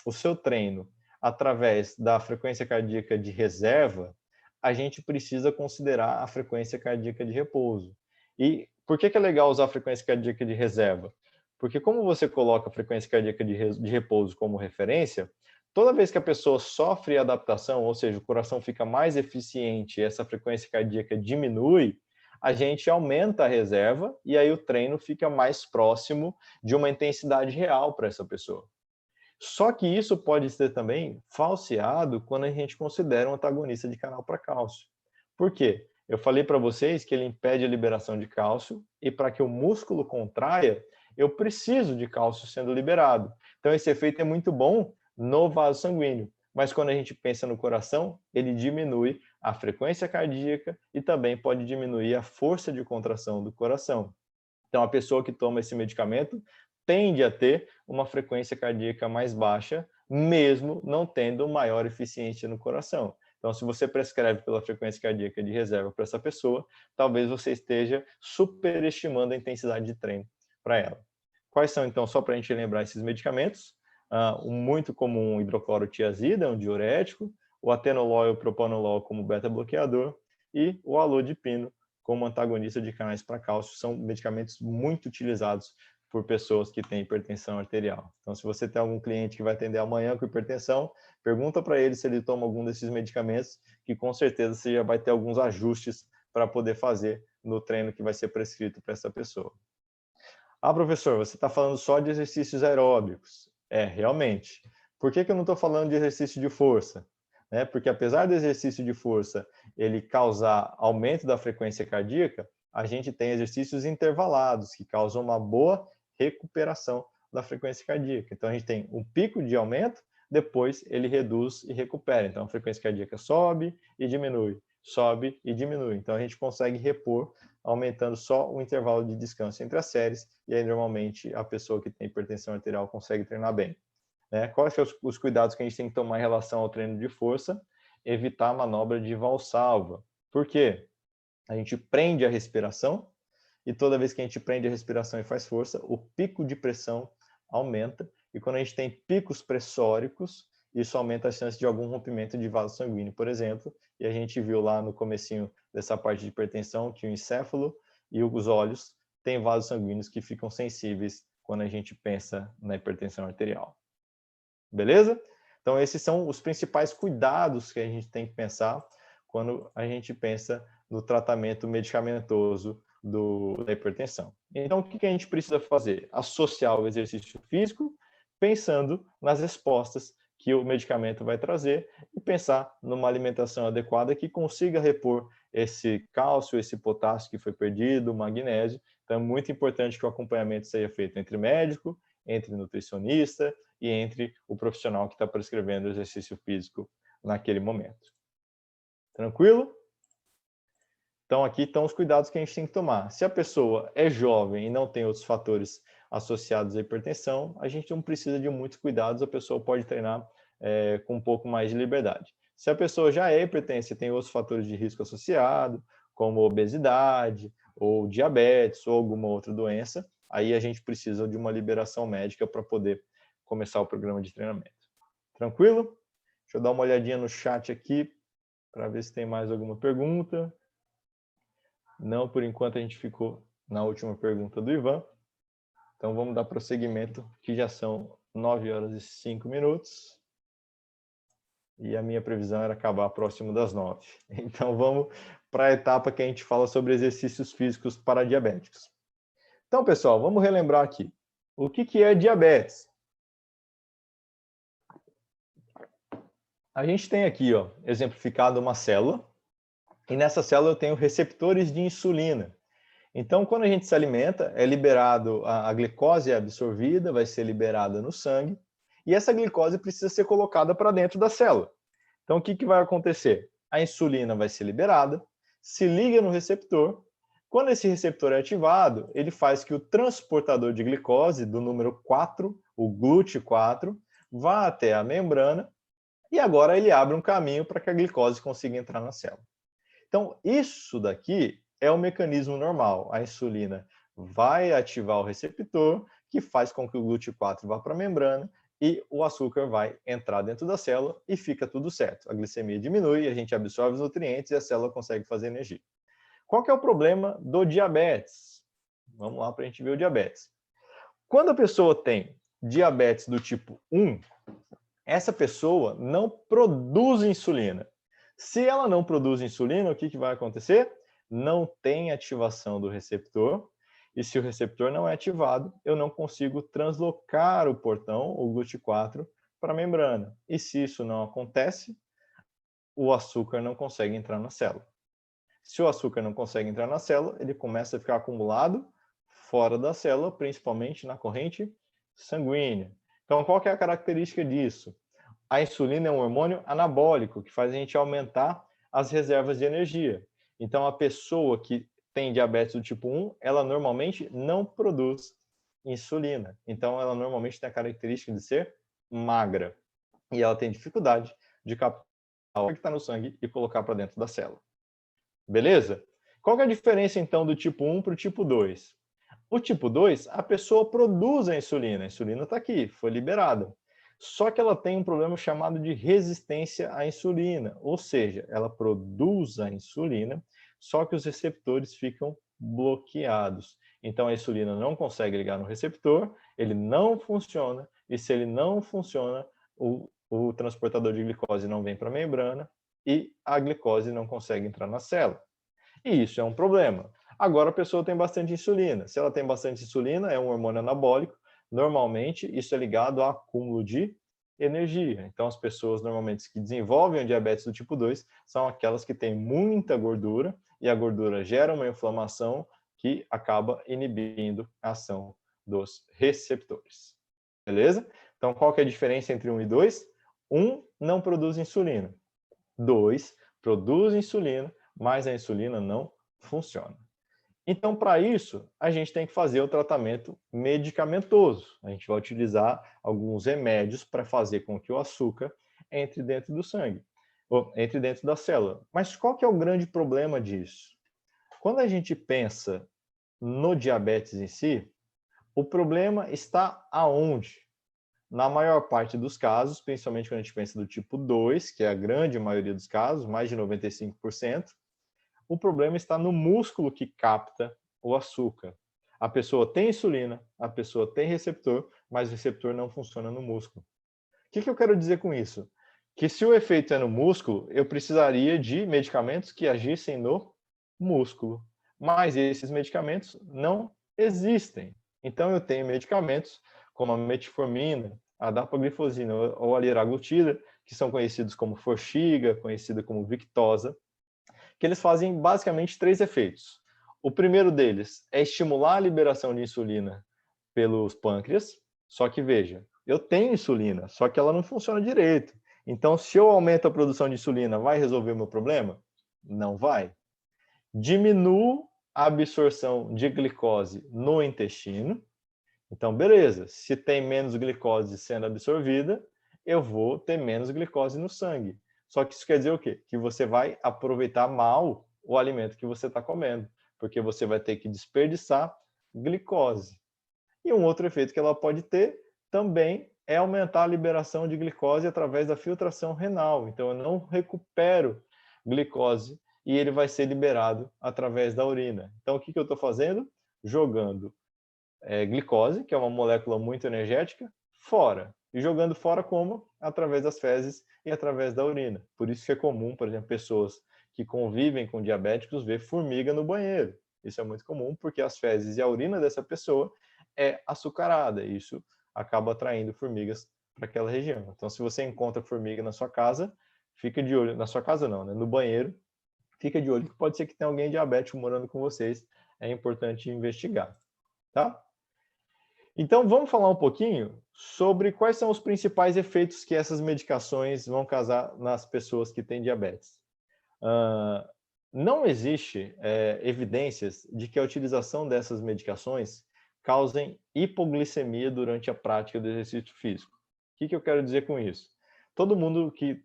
o seu treino através da frequência cardíaca de reserva, a gente precisa considerar a frequência cardíaca de repouso. E por que é legal usar a frequência cardíaca de reserva? Porque como você coloca a frequência cardíaca de repouso como referência, toda vez que a pessoa sofre adaptação, ou seja, o coração fica mais eficiente e essa frequência cardíaca diminui, a gente aumenta a reserva e aí o treino fica mais próximo de uma intensidade real para essa pessoa. Só que isso pode ser também falseado quando a gente considera um antagonista de canal para cálcio. Por quê? Eu falei para vocês que ele impede a liberação de cálcio e para que o músculo contraia, eu preciso de cálcio sendo liberado. Então esse efeito é muito bom no vaso sanguíneo, mas quando a gente pensa no coração, ele diminui a frequência cardíaca e também pode diminuir a força de contração do coração. Então a pessoa que toma esse medicamento tende a ter uma frequência cardíaca mais baixa, mesmo não tendo maior eficiência no coração. Então, se você prescreve pela frequência cardíaca de reserva para essa pessoa, talvez você esteja superestimando a intensidade de treino para ela. Quais são, então, só para a gente lembrar esses medicamentos? O muito comum hidroclorotiazida, um diurético, o atenolol e o propanolol como beta-bloqueador e o alodipino como antagonista de canais para cálcio. São medicamentos muito utilizados por pessoas que têm hipertensão arterial. Então, se você tem algum cliente que vai atender amanhã com hipertensão, pergunta para ele se ele toma algum desses medicamentos, que com certeza você já vai ter alguns ajustes para poder fazer no treino que vai ser prescrito para essa pessoa. Ah, professor, você está falando só de exercícios aeróbicos. Realmente. Por que eu não estou falando de exercício de força? Porque apesar do exercício de força ele causar aumento da frequência cardíaca, a gente tem exercícios intervalados que causam uma boa recuperação da frequência cardíaca. Então, a gente tem um pico de aumento, depois ele reduz e recupera. Então, a frequência cardíaca sobe e diminui, sobe e diminui. Então, a gente consegue repor, aumentando só o intervalo de descanso entre as séries, e aí, normalmente, a pessoa que tem hipertensão arterial consegue treinar bem. Quais são os cuidados que a gente tem que tomar em relação ao treino de força? Evitar a manobra de valsalva. Por quê? A gente prende a respiração, e toda vez que a gente prende a respiração e faz força, o pico de pressão aumenta, e quando a gente tem picos pressóricos, isso aumenta a chance de algum rompimento de vaso sanguíneo, por exemplo, e a gente viu lá no comecinho dessa parte de hipertensão que o encéfalo e os olhos têm vasos sanguíneos que ficam sensíveis quando a gente pensa na hipertensão arterial. Beleza? Então, esses são os principais cuidados que a gente tem que pensar quando a gente pensa no tratamento medicamentoso da hipertensão. Então, o que a gente precisa fazer? Associar o exercício físico, pensando nas respostas que o medicamento vai trazer e pensar numa alimentação adequada que consiga repor esse cálcio, esse potássio que foi perdido, o magnésio. Então, é muito importante que o acompanhamento seja feito entre médico, entre nutricionista e entre o profissional que está prescrevendo o exercício físico naquele momento. Tranquilo? Então, aqui estão os cuidados que a gente tem que tomar. Se a pessoa é jovem e não tem outros fatores associados à hipertensão, a gente não precisa de muitos cuidados, a pessoa pode treinar com um pouco mais de liberdade. Se a pessoa já é hipertensa e tem outros fatores de risco associado, como obesidade, ou diabetes, ou alguma outra doença, aí a gente precisa de uma liberação médica para poder começar o programa de treinamento. Tranquilo? Deixa eu dar uma olhadinha no chat aqui, para ver se tem mais alguma pergunta. Não, por enquanto a gente ficou na última pergunta do Ivan. Então vamos dar prosseguimento, que já são 9 horas e 5 minutos. E a minha previsão era acabar próximo das 9. Então vamos para a etapa que a gente fala sobre exercícios físicos para diabéticos. Então, pessoal, vamos relembrar aqui. O que é diabetes? A gente tem aqui, exemplificado uma célula. E nessa célula eu tenho receptores de insulina. Então, quando a gente se alimenta, é liberado, a glicose é absorvida, vai ser liberada no sangue, e essa glicose precisa ser colocada para dentro da célula. Então, o que vai acontecer? A insulina vai ser liberada, se liga no receptor. Quando esse receptor é ativado, ele faz que o transportador de glicose, do número 4, o GLUT4, vá até a membrana, e agora ele abre um caminho para que a glicose consiga entrar na célula. Então, isso daqui é o mecanismo normal. A insulina vai ativar o receptor, que faz com que o GLUT4 vá para a membrana, e o açúcar vai entrar dentro da célula e fica tudo certo. A glicemia diminui, a gente absorve os nutrientes e a célula consegue fazer energia. Qual que é o problema do diabetes? Vamos lá para a gente ver o diabetes. Quando a pessoa tem diabetes do tipo 1, essa pessoa não produz insulina. Se ela não produz insulina, o que vai acontecer? Não tem ativação do receptor. E se o receptor não é ativado, eu não consigo translocar o portão, o GLUT4, para a membrana. E se isso não acontece, o açúcar não consegue entrar na célula. Se o açúcar não consegue entrar na célula, ele começa a ficar acumulado fora da célula, principalmente na corrente sanguínea. Então, qual que é a característica disso? A insulina é um hormônio anabólico, que faz a gente aumentar as reservas de energia. Então, a pessoa que tem diabetes do tipo 1, ela normalmente não produz insulina. Então, ela normalmente tem a característica de ser magra. E ela tem dificuldade de captar o que está no sangue e colocar para dentro da célula. Beleza? Qual que é a diferença, então, do tipo 1 para o tipo 2? O tipo 2, a pessoa produz a insulina está aqui, foi liberada. Só que ela tem um problema chamado de resistência à insulina, ou seja, ela produz a insulina, só que os receptores ficam bloqueados. Então a insulina não consegue ligar no receptor, ele não funciona, e se ele não funciona, o transportador de glicose não vem para a membrana e a glicose não consegue entrar na célula. E isso é um problema. Agora a pessoa tem bastante insulina. Se ela tem bastante insulina, é um hormônio anabólico. Normalmente, isso é ligado ao acúmulo de energia. Então, as pessoas normalmente que desenvolvem o diabetes do tipo 2 são aquelas que têm muita gordura e a gordura gera uma inflamação que acaba inibindo a ação dos receptores. Beleza? Então, qual que é a diferença entre 1 e 2? 1 não produz insulina. 2 produz insulina, mas a insulina não funciona. Então, para isso, a gente tem que fazer o tratamento medicamentoso. A gente vai utilizar alguns remédios para fazer com que o açúcar entre dentro do sangue, ou entre dentro da célula. Mas qual que é o grande problema disso? Quando a gente pensa no diabetes em si, o problema está aonde? Na maior parte dos casos, principalmente quando a gente pensa do tipo 2, que é a grande maioria dos casos, mais de 95%, o problema está no músculo que capta o açúcar. A pessoa tem insulina, a pessoa tem receptor, mas o receptor não funciona no músculo. O que eu quero dizer com isso? Que se o efeito é no músculo, eu precisaria de medicamentos que agissem no músculo. Mas esses medicamentos não existem. Então eu tenho medicamentos como a metformina, a dapaglifosina ou a liraglutida, que são conhecidos como Forxiga, conhecida como Victoza, que eles fazem basicamente 3 efeitos. O primeiro deles é estimular a liberação de insulina pelos pâncreas, só que veja, eu tenho insulina, só que ela não funciona direito. Então, se eu aumento a produção de insulina, vai resolver o meu problema? Não vai. Diminuo a absorção de glicose no intestino. Então, beleza, se tem menos glicose sendo absorvida, eu vou ter menos glicose no sangue. Só que isso quer dizer o quê? Que você vai aproveitar mal o alimento que você está comendo, porque você vai ter que desperdiçar glicose. E um outro efeito que ela pode ter também é aumentar a liberação de glicose através da filtração renal. Então, eu não recupero glicose e ele vai ser liberado através da urina. Então, o que eu estou fazendo? Jogando glicose, que é uma molécula muito energética, fora. E jogando fora como? Através das fezes e através da urina. Por isso que é comum, por exemplo, pessoas que convivem com diabéticos ver formiga no banheiro. Isso é muito comum porque as fezes e a urina dessa pessoa é açucarada. E isso acaba atraindo formigas para aquela região. Então, se você encontra formiga na sua casa, fica de olho. Na sua casa não, né? No banheiro, fica de olho que pode ser que tenha alguém diabético morando com vocês. É importante investigar, tá? Então, vamos falar um pouquinho sobre quais são os principais efeitos que essas medicações vão causar nas pessoas que têm diabetes. Não existe evidências de que a utilização dessas medicações causem hipoglicemia durante a prática do exercício físico. O que eu quero dizer com isso? Todo mundo que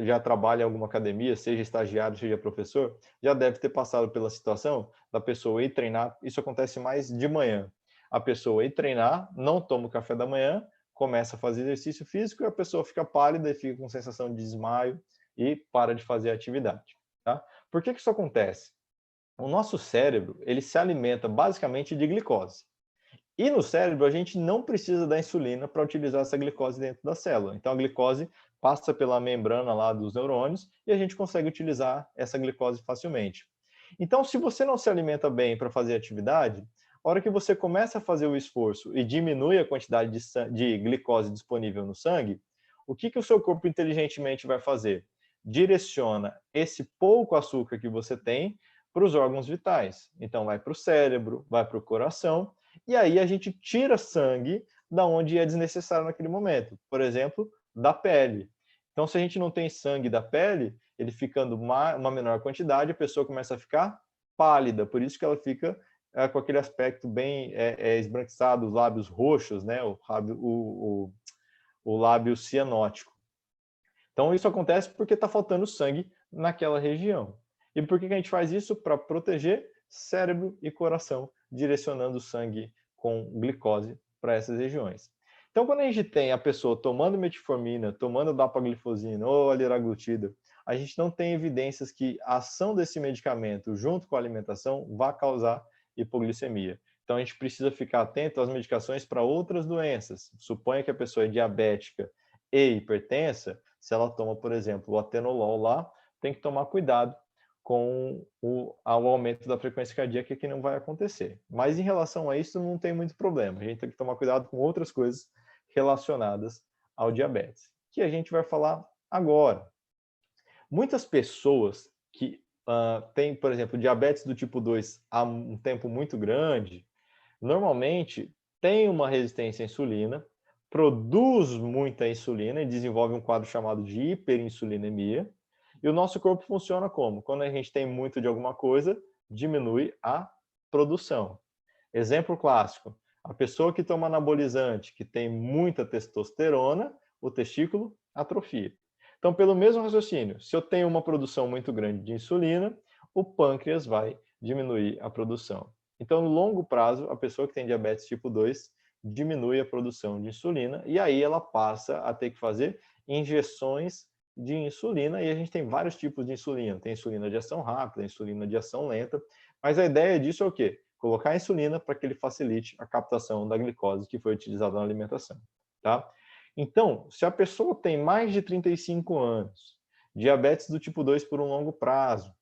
já trabalha em alguma academia, seja estagiário, seja professor, já deve ter passado pela situação da pessoa ir treinar. Isso acontece mais de manhã. A pessoa ir treinar, não toma o café da manhã, começa a fazer exercício físico e a pessoa fica pálida e fica com sensação de desmaio e para de fazer a atividade. Tá? Por que isso acontece? O nosso cérebro, ele se alimenta basicamente de glicose. E no cérebro, a gente não precisa da insulina para utilizar essa glicose dentro da célula. Então, a glicose passa pela membrana lá dos neurônios e a gente consegue utilizar essa glicose facilmente. Então, se você não se alimenta bem para fazer atividade, a hora que você começa a fazer o esforço e diminui a quantidade de glicose disponível no sangue, o que o seu corpo inteligentemente vai fazer? Direciona esse pouco açúcar que você tem para os órgãos vitais. Então, vai para o cérebro, vai para o coração, e aí a gente tira sangue da onde é desnecessário naquele momento. Por exemplo, da pele. Então, se a gente não tem sangue da pele, ele ficando uma menor quantidade, a pessoa começa a ficar pálida. Por isso que ela fica com aquele aspecto bem esbranquiçado, os lábios roxos, né? O lábio cianótico. Então, isso acontece porque está faltando sangue naquela região. E por que a gente faz isso? Para proteger cérebro e coração, direcionando o sangue com glicose para essas regiões. Então, quando a gente tem a pessoa tomando metformina, tomando dapaglifosina ou liraglutida, a gente não tem evidências que a ação desse medicamento junto com a alimentação vá causar hipoglicemia. Então, a gente precisa ficar atento às medicações para outras doenças. Suponha que a pessoa é diabética e hipertensa, se ela toma, por exemplo, o atenolol lá, tem que tomar cuidado com o aumento da frequência cardíaca, que não vai acontecer. Mas em relação a isso, não tem muito problema. A gente tem que tomar cuidado com outras coisas relacionadas ao diabetes, que a gente vai falar agora. Muitas pessoas que têm, por exemplo, diabetes do tipo 2 há um tempo muito grande, normalmente têm uma resistência à insulina, produz muita insulina e desenvolve um quadro chamado de hiperinsulinemia. E o nosso corpo funciona como? Quando a gente tem muito de alguma coisa, diminui a produção. Exemplo clássico, a pessoa que toma anabolizante, que tem muita testosterona, o testículo atrofia. Então, pelo mesmo raciocínio, se eu tenho uma produção muito grande de insulina, o pâncreas vai diminuir a produção. Então, no longo prazo, a pessoa que tem diabetes tipo 2 diminui a produção de insulina e aí ela passa a ter que fazer injeções de insulina, e a gente tem vários tipos de insulina. Tem insulina de ação rápida, insulina de ação lenta, mas a ideia disso é o quê? Colocar a insulina para que ele facilite a captação da glicose que foi utilizada na alimentação, tá? Então, se a pessoa tem mais de 35 anos, diabetes do tipo 2 por um longo prazo,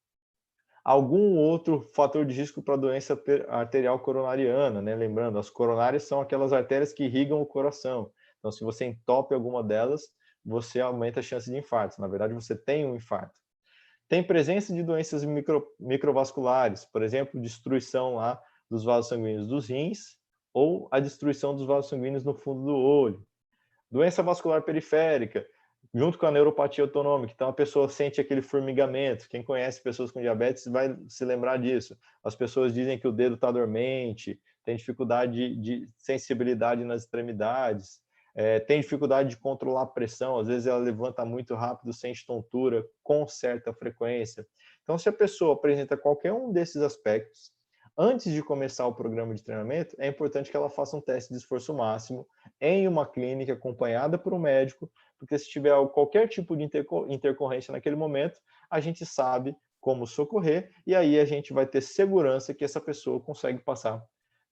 algum outro fator de risco para doença arterial coronariana, né? Lembrando, as coronárias são aquelas artérias que irrigam o coração. Então, se você entope alguma delas, você aumenta a chance de infarto. Na verdade, você tem um infarto. Tem presença de doenças microvasculares, por exemplo, destruição lá dos vasos sanguíneos dos rins ou a destruição dos vasos sanguíneos no fundo do olho. Doença vascular periférica, junto com a neuropatia autonômica. Então, a pessoa sente aquele formigamento. Quem conhece pessoas com diabetes vai se lembrar disso. As pessoas dizem que o dedo está dormente, tem dificuldade de sensibilidade nas extremidades, tem dificuldade de controlar a pressão. Às vezes, ela levanta muito rápido, sente tontura com certa frequência. Então, se a pessoa apresenta qualquer um desses aspectos, antes de começar o programa de treinamento, é importante que ela faça um teste de esforço máximo em uma clínica acompanhada por um médico, porque se tiver qualquer tipo de intercorrência naquele momento, a gente sabe como socorrer e aí a gente vai ter segurança que essa pessoa consegue passar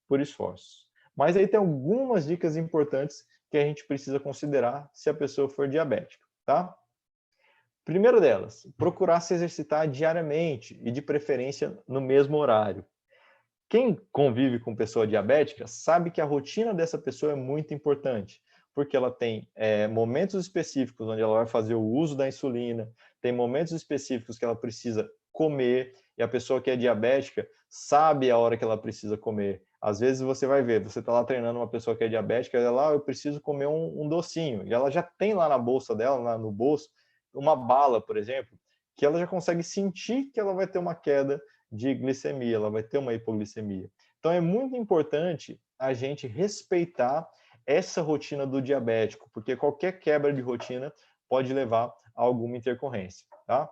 por esforços. Mas aí tem algumas dicas importantes que a gente precisa considerar se a pessoa for diabética, tá? Primeiro delas, procurar se exercitar diariamente e de preferência no mesmo horário. Quem convive com pessoa diabética sabe que a rotina dessa pessoa é muito importante, porque ela tem momentos específicos onde ela vai fazer o uso da insulina, tem momentos específicos que ela precisa comer, e a pessoa que é diabética sabe a hora que ela precisa comer. Às vezes você vai ver, você está lá treinando uma pessoa que é diabética, ela eu preciso comer um docinho, e ela já tem lá na bolsa dela, lá no bolso, uma bala, por exemplo, que ela já consegue sentir que ela vai ter uma queda de glicemia, ela vai ter uma hipoglicemia. Então é muito importante a gente respeitar essa rotina do diabético, porque qualquer quebra de rotina pode levar a alguma intercorrência, tá?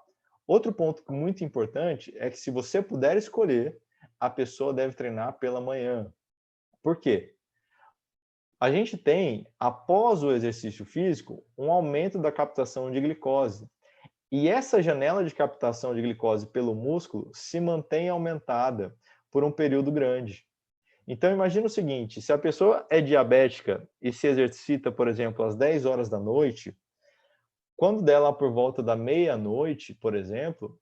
Outro ponto muito importante é que se você puder escolher, a pessoa deve treinar pela manhã. Por quê? a gente tem, após o exercício físico, um aumento da captação de glicose. E essa janela de captação de glicose pelo músculo se mantém aumentada por um período grande. Então, imagina o seguinte, se a pessoa é diabética e se exercita, por exemplo, às 10 horas da noite, quando der lá por volta da meia-noite, por exemplo,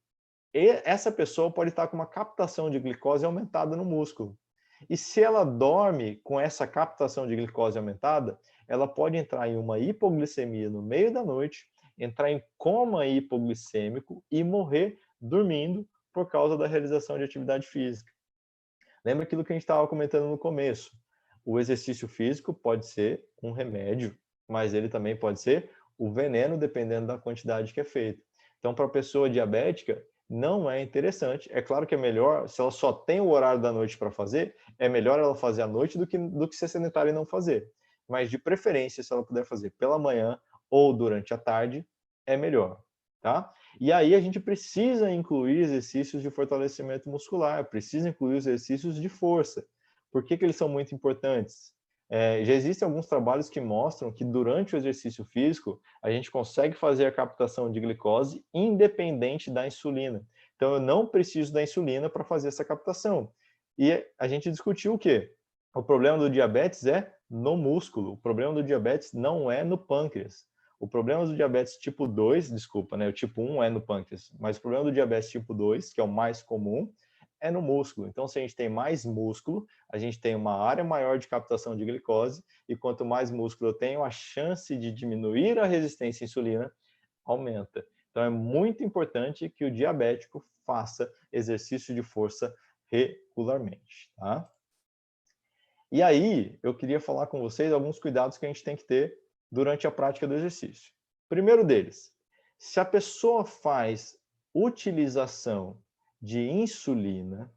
essa pessoa pode estar com uma captação de glicose aumentada no músculo. E se ela dorme com essa captação de glicose aumentada, ela pode entrar em uma hipoglicemia no meio da noite, entrar em coma hipoglicêmico e morrer dormindo por causa da realização de atividade física. Lembra aquilo que a gente estava comentando no começo? O exercício físico pode ser um remédio, mas ele também pode ser o veneno, dependendo da quantidade que é feito. Então, para a pessoa diabética, não é interessante. É claro que é melhor, se ela só tem o horário da noite para fazer, é melhor ela fazer à noite do que ser sedentária e não fazer. Mas, de preferência, se ela puder fazer pela manhã ou durante a tarde, é melhor, tá? E aí a gente precisa incluir exercícios de fortalecimento muscular, precisa incluir os exercícios de força. Por que eles são muito importantes? Já existem alguns trabalhos que mostram que durante o exercício físico a gente consegue fazer a captação de glicose independente da insulina. Então eu não preciso da insulina para fazer essa captação. E a gente discutiu o quê? O problema do diabetes é no músculo, o problema do diabetes não é no pâncreas. O problema do diabetes tipo 2, desculpa, né? O tipo 1 é no pâncreas, mas o problema do diabetes tipo 2, que é o mais comum, é no músculo. Então, se a gente tem mais músculo, a gente tem uma área maior de captação de glicose, e quanto mais músculo eu tenho, a chance de diminuir a resistência à insulina aumenta. Então, é muito importante que o diabético faça exercício de força regularmente, tá? E aí, eu queria falar com vocês alguns cuidados que a gente tem que ter durante a prática do exercício. Primeiro deles, se a pessoa faz utilização de insulina,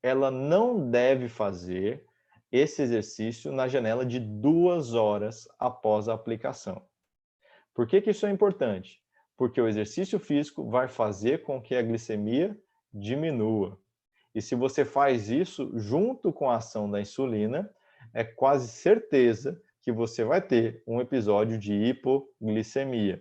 ela não deve fazer esse exercício na janela de 2 horas após a aplicação. Por que isso é importante? Porque o exercício físico vai fazer com que a glicemia diminua. E se você faz isso junto com a ação da insulina, é quase certeza que você vai ter um episódio de hipoglicemia.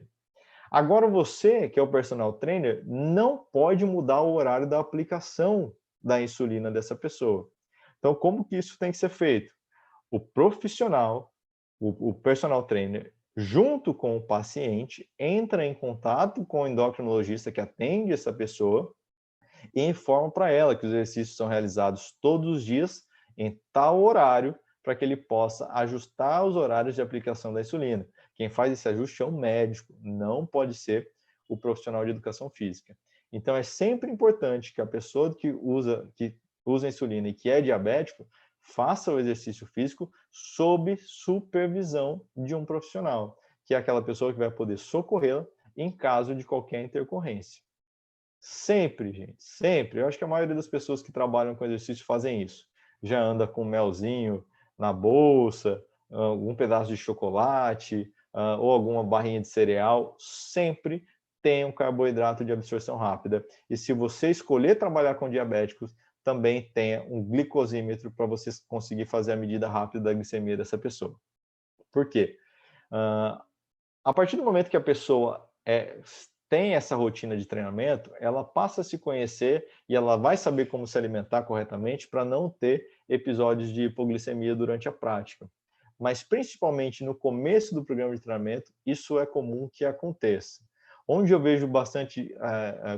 Agora você, que é o personal trainer, não pode mudar o horário da aplicação da insulina dessa pessoa. Então, como que isso tem que ser feito? O profissional, o personal trainer, junto com o paciente, entra em contato com o endocrinologista que atende essa pessoa e informa para ela que os exercícios são realizados todos os dias em tal horário para que ele possa ajustar os horários de aplicação da insulina. Quem faz esse ajuste é o médico, não pode ser o profissional de educação física. Então, é sempre importante que a pessoa que usa insulina e que é diabético faça o exercício físico sob supervisão de um profissional, que é aquela pessoa que vai poder socorrê-la em caso de qualquer intercorrência. Sempre, gente, sempre. Eu acho que a maioria das pessoas que trabalham com exercício fazem isso. Já anda com um melzinho na bolsa, algum pedaço de chocolate, ou alguma barrinha de cereal. Sempre tem um carboidrato de absorção rápida. E se você escolher trabalhar com diabéticos, também tenha um glicosímetro para você conseguir fazer a medida rápida da glicemia dessa pessoa. Por quê? A partir do momento que a pessoa tem essa rotina de treinamento, ela passa a se conhecer e ela vai saber como se alimentar corretamente para não ter episódios de hipoglicemia durante a prática. Mas, principalmente no começo do programa de treinamento, isso é comum que aconteça. Onde eu vejo bastante,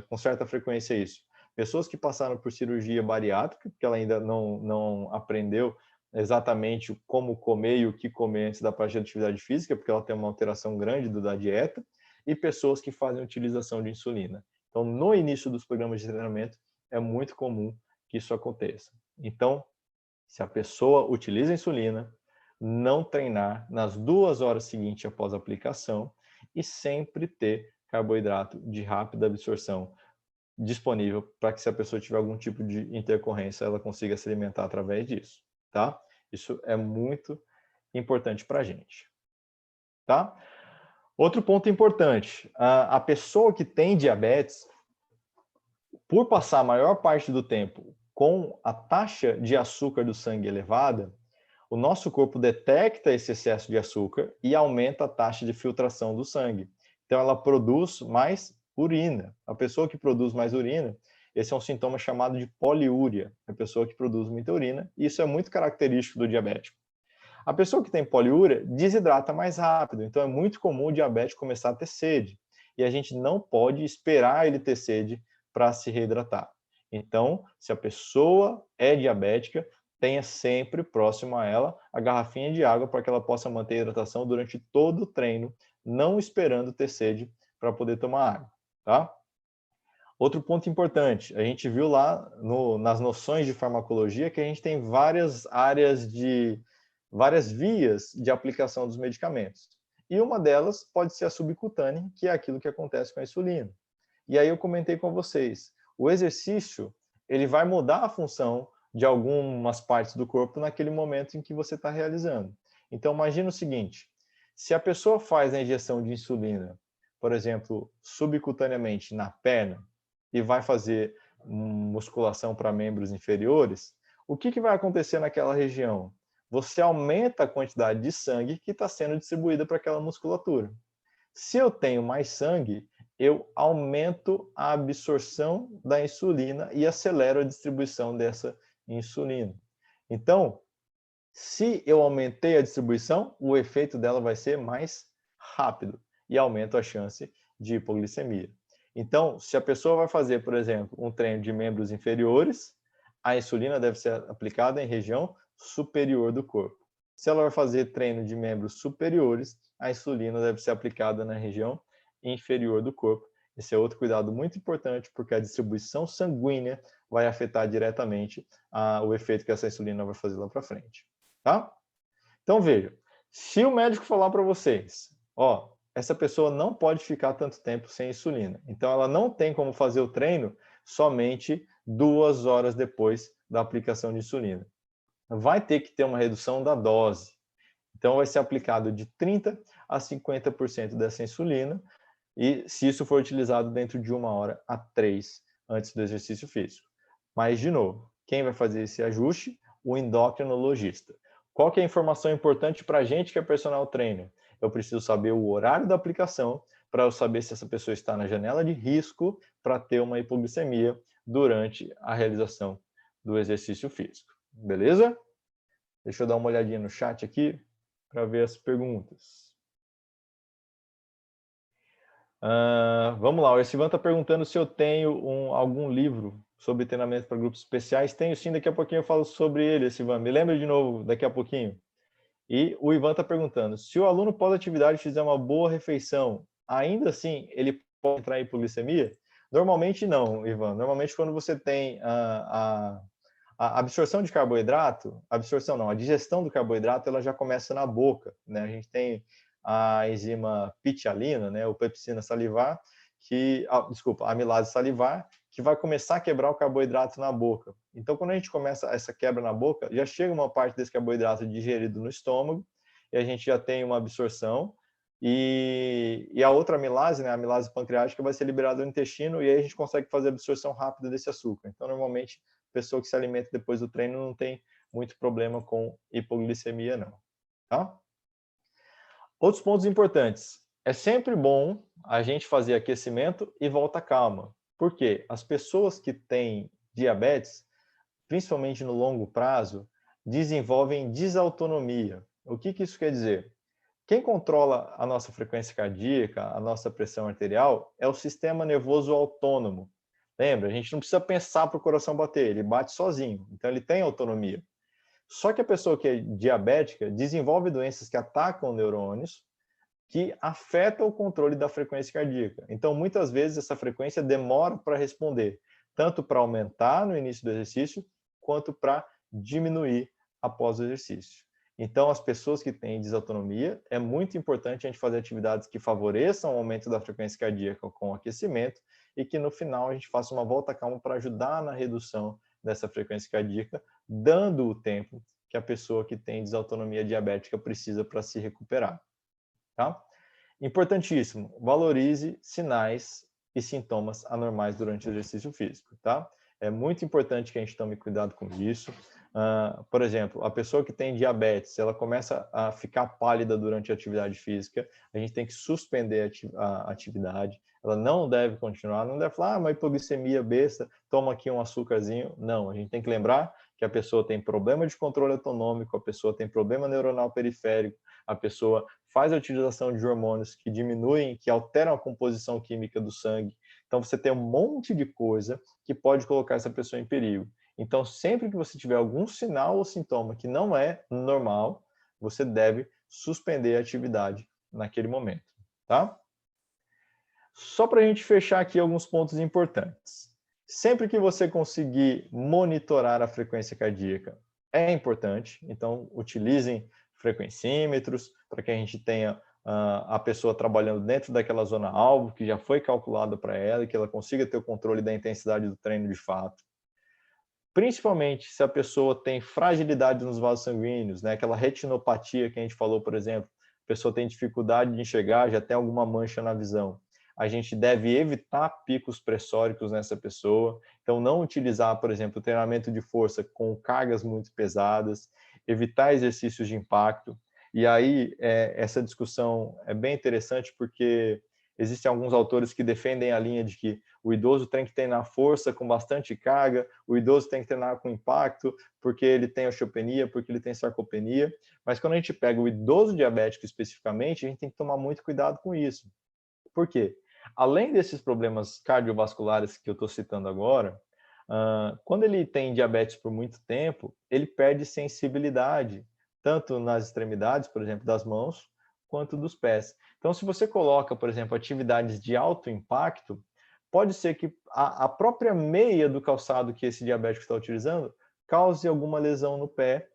com certa frequência isso? Pessoas que passaram por cirurgia bariátrica, que ela ainda não aprendeu exatamente como comer e o que comer antes da prática de atividade física, porque ela tem uma alteração grande da dieta, e pessoas que fazem utilização de insulina. Então, no início dos programas de treinamento, é muito comum que isso aconteça. Então, se a pessoa utiliza insulina, não treinar nas 2 horas seguintes após a aplicação e sempre ter carboidrato de rápida absorção disponível para que, se a pessoa tiver algum tipo de intercorrência, ela consiga se alimentar através disso, tá? Isso é muito importante para a gente, tá? Outro ponto importante, a pessoa que tem diabetes, por passar a maior parte do tempo com a taxa de açúcar do sangue elevada, O nosso corpo detecta esse excesso de açúcar e aumenta a taxa de filtração do sangue. Então, ela produz mais urina. A pessoa que produz mais urina, esse é um sintoma chamado de poliúria, a pessoa que produz muita urina, e isso é muito característico do diabético. A pessoa que tem poliúria desidrata mais rápido, então é muito comum o diabético começar a ter sede, e a gente não pode esperar ele ter sede para se reidratar. Então, se a pessoa é diabética, tenha sempre próximo a ela a garrafinha de água para que ela possa manter a hidratação durante todo o treino, não esperando ter sede para poder tomar água, tá? Outro ponto importante, a gente viu lá nas noções de farmacologia que a gente tem várias vias de aplicação dos medicamentos. E uma delas pode ser a subcutânea, que é aquilo que acontece com a insulina. E aí eu comentei com vocês, o exercício, ele vai mudar a função de algumas partes do corpo naquele momento em que você está realizando. Então, imagina o seguinte, se a pessoa faz a injeção de insulina, por exemplo, subcutaneamente na perna, e vai fazer musculação para membros inferiores, o que vai acontecer naquela região? Você aumenta a quantidade de sangue que está sendo distribuída para aquela musculatura. Se eu tenho mais sangue, eu aumento a absorção da insulina e acelero a distribuição dessa insulina. Então, se eu aumentei a distribuição, o efeito dela vai ser mais rápido e aumento a chance de hipoglicemia. Então, se a pessoa vai fazer, por exemplo, um treino de membros inferiores, a insulina deve ser aplicada em região superior do corpo. Se ela vai fazer treino de membros superiores, a insulina deve ser aplicada na região inferior do corpo. Esse é outro cuidado muito importante, porque a distribuição sanguínea vai afetar diretamente o efeito que essa insulina vai fazer lá para frente. Tá? Então, veja, se o médico falar para vocês, ó, essa pessoa não pode ficar tanto tempo sem insulina, então ela não tem como fazer o treino somente 2 horas depois da aplicação de insulina. Vai ter que ter uma redução da dose. Então, vai ser aplicado de 30% a 50% dessa insulina, e se isso for utilizado dentro de 1 hora a 3 antes do exercício físico. Mas, de novo, quem vai fazer esse ajuste? O endocrinologista. Qual que é a informação importante para a gente que é personal trainer? Eu preciso saber o horário da aplicação para eu saber se essa pessoa está na janela de risco para ter uma hipoglicemia durante a realização do exercício físico. Beleza? Deixa eu dar uma olhadinha no chat aqui para ver as perguntas. Vamos lá, o Estivan está perguntando se eu tenho algum livro sobre treinamento para grupos especiais. Tenho sim, daqui a pouquinho eu falo sobre ele, Estivan. Me lembra de novo daqui a pouquinho. E o Ivan está perguntando, se o aluno pós-atividade fizer uma boa refeição, ainda assim ele pode entrar em hipoglicemia? Normalmente não, Ivan. Normalmente quando você tem a absorção de carboidrato, a digestão do carboidrato, ela já começa na boca, né? A gente tem a enzima pitialina, né, ou pepsina salivar, a amilase salivar, que vai começar a quebrar o carboidrato na boca. Então, quando a gente começa essa quebra na boca, já chega uma parte desse carboidrato digerido no estômago, e a gente já tem uma absorção, e a outra amilase, né, a amilase pancreática, vai ser liberada no intestino, e aí a gente consegue fazer a absorção rápida desse açúcar. Então, normalmente, a pessoa que se alimenta depois do treino não tem muito problema com hipoglicemia, não. Tá? Outros pontos importantes. É sempre bom a gente fazer aquecimento e volta calma. Por quê? As pessoas que têm diabetes, principalmente no longo prazo, desenvolvem desautonomia. O que isso quer dizer? Quem controla a nossa frequência cardíaca, a nossa pressão arterial, é o sistema nervoso autônomo. Lembra? A gente não precisa pensar para o coração bater, ele bate sozinho. Então, ele tem autonomia. Só que a pessoa que é diabética desenvolve doenças que atacam neurônios, que afetam o controle da frequência cardíaca. Então, muitas vezes, essa frequência demora para responder, tanto para aumentar no início do exercício, quanto para diminuir após o exercício. Então, as pessoas que têm desautonomia, é muito importante a gente fazer atividades que favoreçam o aumento da frequência cardíaca com aquecimento e que no final a gente faça uma volta calma para ajudar na redução dessa frequência cardíaca, dando o tempo que a pessoa que tem desautonomia diabética precisa para se recuperar. Tá? Importantíssimo, valorize sinais e sintomas anormais durante o exercício físico. Tá? É muito importante que a gente tome cuidado com isso. Por exemplo, a pessoa que tem diabetes, ela começa a ficar pálida durante a atividade física, a gente tem que suspender a atividade, ela não deve continuar, não deve falar, uma hipoglicemia besta, toma aqui um açúcarzinho. Não, a gente tem que lembrar que a pessoa tem problema de controle autonômico, a pessoa tem problema neuronal periférico, a pessoa faz a utilização de hormônios que diminuem, que alteram a composição química do sangue. Então, você tem um monte de coisa que pode colocar essa pessoa em perigo. Então, sempre que você tiver algum sinal ou sintoma que não é normal, você deve suspender a atividade naquele momento, tá? Só para a gente fechar aqui alguns pontos importantes. Sempre que você conseguir monitorar a frequência cardíaca, é importante. Então, utilizem frequencímetros para que a gente tenha a pessoa trabalhando dentro daquela zona-alvo que já foi calculada para ela e que ela consiga ter o controle da intensidade do treino de fato. Principalmente se a pessoa tem fragilidade nos vasos sanguíneos, né? Aquela retinopatia que a gente falou, por exemplo, a pessoa tem dificuldade de enxergar, já tem alguma mancha na visão. A gente deve evitar picos pressóricos nessa pessoa, então não utilizar, por exemplo, treinamento de força com cargas muito pesadas, evitar exercícios de impacto. E aí, essa discussão é bem interessante porque existem alguns autores que defendem a linha de que o idoso tem que treinar força com bastante carga, o idoso tem que treinar com impacto, porque ele tem osteopenia, porque ele tem sarcopenia. Mas quando a gente pega o idoso diabético especificamente, a gente tem que tomar muito cuidado com isso. Por quê? Além desses problemas cardiovasculares que eu estou citando agora, quando ele tem diabetes por muito tempo, ele perde sensibilidade, tanto nas extremidades, por exemplo, das mãos, quanto dos pés. Então, se você coloca, por exemplo, atividades de alto impacto, pode ser que a própria meia do calçado que esse diabético está utilizando cause alguma lesão no pé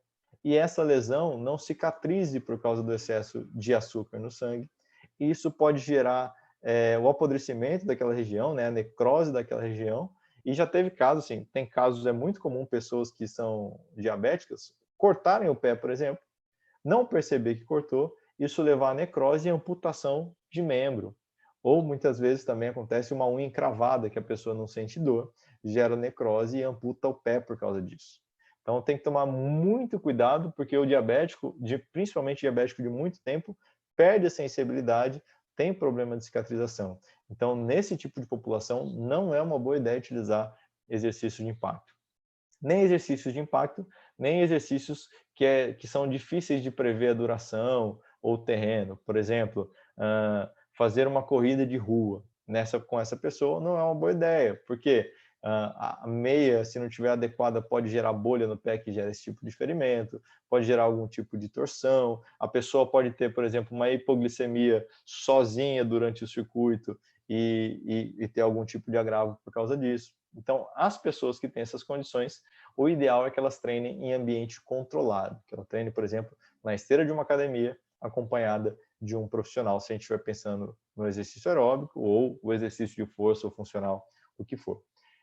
e essa lesão não cicatrize por causa do excesso de açúcar no sangue. E isso pode gerar o apodrecimento daquela região, né, a necrose daquela região. E já teve casos, assim, tem casos, é muito comum pessoas que são diabéticas cortarem o pé, por exemplo, não perceber que cortou, isso levar a necrose e amputação de membro. Ou muitas vezes também acontece uma unha encravada, que a pessoa não sente dor, gera necrose e amputa o pé por causa disso. Então tem que tomar muito cuidado, porque o diabético, principalmente diabético de muito tempo, perde a sensibilidade, tem problema de cicatrização. Então, nesse tipo de população, não é uma boa ideia utilizar exercício de impacto. Nem exercícios de impacto, nem exercícios que são difíceis de prever a duração ou o terreno. Por exemplo, fazer uma corrida de rua com essa pessoa não é uma boa ideia, porque a meia, se não estiver adequada, pode gerar bolha no pé, que gera esse tipo de ferimento, pode gerar algum tipo de torção, a pessoa pode ter, por exemplo, uma hipoglicemia sozinha durante o circuito e ter algum tipo de agravo por causa disso. Então, as pessoas que têm essas condições, o ideal é que elas treinem em ambiente controlado, que ela treine, por exemplo, na esteira de uma academia, acompanhada de um profissional, se a gente estiver pensando no exercício aeróbico ou o exercício de força ou funcional, o que for.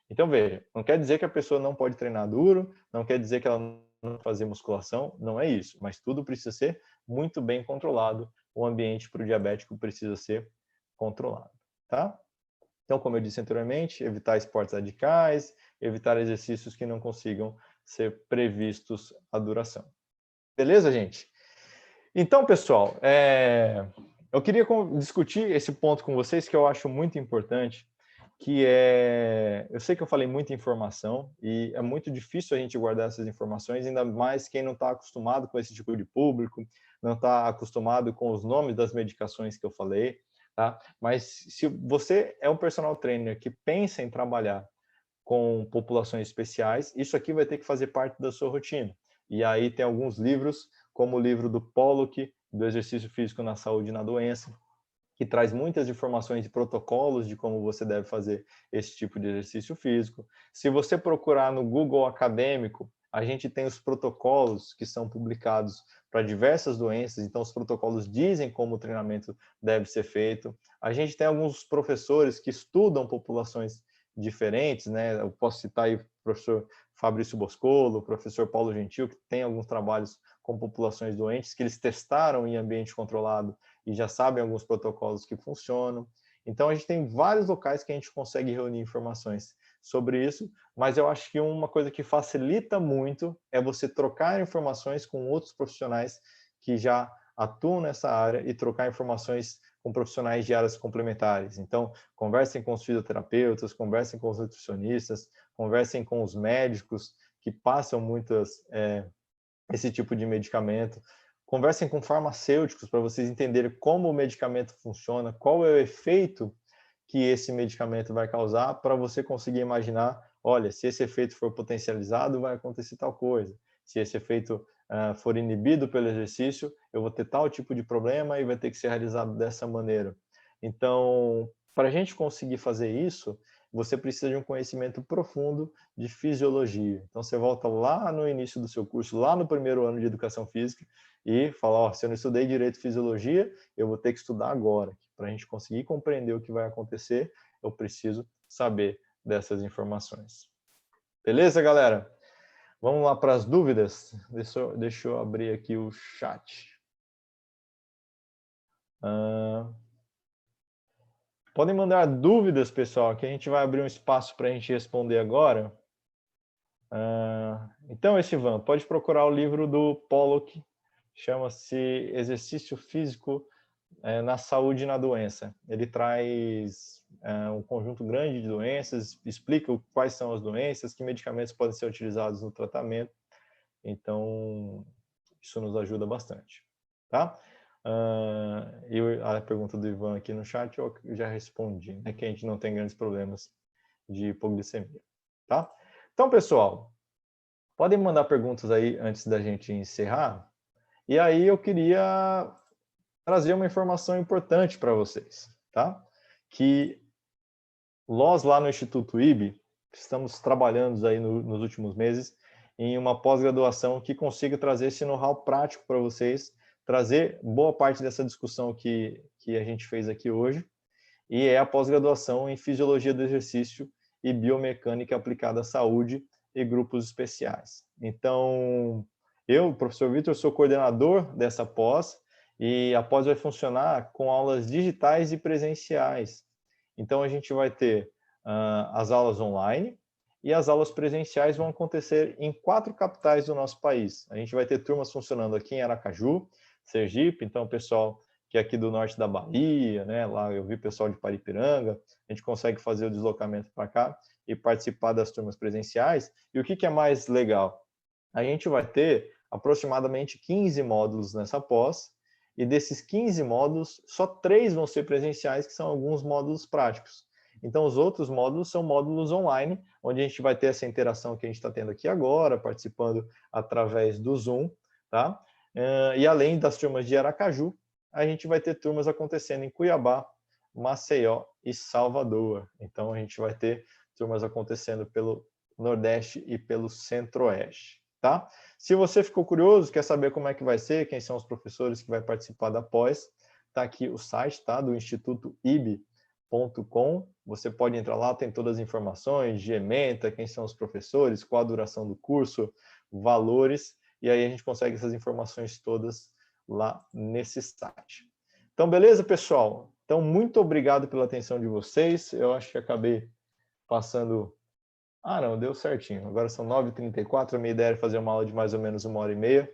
Então, veja, não quer dizer que a pessoa não pode treinar duro, não quer dizer que ela não fazer musculação, não é isso, mas tudo precisa ser muito bem controlado, o ambiente para o diabético precisa ser controlado, tá? Então, como eu disse anteriormente, evitar esportes radicais, evitar exercícios que não consigam ser previstos a duração. Beleza, gente? Então, pessoal, eu queria discutir esse ponto com vocês que eu acho muito importante, que eu sei que eu falei muita informação e é muito difícil a gente guardar essas informações, ainda mais quem não está acostumado com esse tipo de público, não está acostumado com os nomes das medicações que eu falei, tá? Mas se você é um personal trainer que pensa em trabalhar com populações especiais, isso aqui vai ter que fazer parte da sua rotina. E aí tem alguns livros, como o livro do Pollock, do Exercício Físico na Saúde e na Doença, que traz muitas informações de protocolos de como você deve fazer esse tipo de exercício físico. Se você procurar no Google Acadêmico, a gente tem os protocolos que são publicados para diversas doenças, então os protocolos dizem como o treinamento deve ser feito. A gente tem alguns professores que estudam populações diferentes, né? Eu posso citar aí o professor Fabrício Boscolo, o professor Paulo Gentil, que tem alguns trabalhos com populações doentes que eles testaram em ambiente controlado e já sabem alguns protocolos que funcionam. Então, a gente tem vários locais que a gente consegue reunir informações sobre isso, mas eu acho que uma coisa que facilita muito é você trocar informações com outros profissionais que já atuam nessa área e trocar informações com profissionais de áreas complementares. Então, conversem com os fisioterapeutas, conversem com os nutricionistas, conversem com os médicos que passam esse tipo de medicamento. Conversem com farmacêuticos para vocês entenderem como o medicamento funciona, qual é o efeito que esse medicamento vai causar, para você conseguir imaginar, olha, se esse efeito for potencializado, vai acontecer tal coisa. Se esse efeito for inibido pelo exercício, eu vou ter tal tipo de problema e vai ter que ser realizado dessa maneira. Então, para a gente conseguir fazer isso, você precisa de um conhecimento profundo de fisiologia. Então, você volta lá no início do seu curso, lá no primeiro ano de educação física, e fala, ó, se eu não estudei direito fisiologia, eu vou ter que estudar agora. Para a gente conseguir compreender o que vai acontecer, eu preciso saber dessas informações. Beleza, galera? Vamos lá para as dúvidas? Deixa eu abrir aqui o chat. Podem mandar dúvidas, pessoal, que a gente vai abrir um espaço para a gente responder agora. Então, Ivan, pode procurar o livro do Pollock, chama-se Exercício Físico na Saúde e na Doença. Ele traz um conjunto grande de doenças, explica quais são as doenças, que medicamentos podem ser utilizados no tratamento. Então, isso nos ajuda bastante. Tá? E a pergunta do Ivan aqui no chat eu já respondi, né, que a gente não tem grandes problemas de hipoglicemia. Tá? Então, pessoal, podem mandar perguntas aí antes da gente encerrar. E aí eu queria trazer uma informação importante para vocês, tá? Que nós lá no Instituto IB estamos trabalhando aí nos últimos meses em uma pós-graduação que consiga trazer esse know-how prático para vocês, trazer boa parte dessa discussão que a gente fez aqui hoje, e é a pós-graduação em Fisiologia do Exercício e Biomecânica aplicada à saúde e grupos especiais. Então, eu, professor Vitor, sou coordenador dessa pós, e a pós vai funcionar com aulas digitais e presenciais. Então, a gente vai ter as aulas online, e as aulas presenciais vão acontecer em 4 capitais do nosso país. A gente vai ter turmas funcionando aqui em Aracaju, Sergipe, então o pessoal que é aqui do norte da Bahia, né? Lá eu vi pessoal de Paripiranga, a gente consegue fazer o deslocamento para cá e participar das turmas presenciais. E o que é mais legal? A gente vai ter aproximadamente 15 módulos nessa pós, e desses 15 módulos, só 3 vão ser presenciais, que são alguns módulos práticos. Então, os outros módulos são módulos online, onde a gente vai ter essa interação que a gente está tendo aqui agora, participando através do Zoom, tá? E além das turmas de Aracaju, a gente vai ter turmas acontecendo em Cuiabá, Maceió e Salvador. Então, a gente vai ter turmas acontecendo pelo Nordeste e pelo Centro-Oeste, tá? Se você ficou curioso, quer saber como é que vai ser, quem são os professores que vai participar da pós, tá aqui o site, tá? Do Instituto IB.com. Você pode entrar lá, tem todas as informações de ementa, quem são os professores, qual a duração do curso, valores, e aí a gente consegue essas informações todas lá nesse site. Então, beleza, pessoal? Então, muito obrigado pela atenção de vocês. Eu acho que acabei passando... não, deu certinho. Agora são 9h34, a minha ideia era fazer uma aula de mais ou menos 1h30.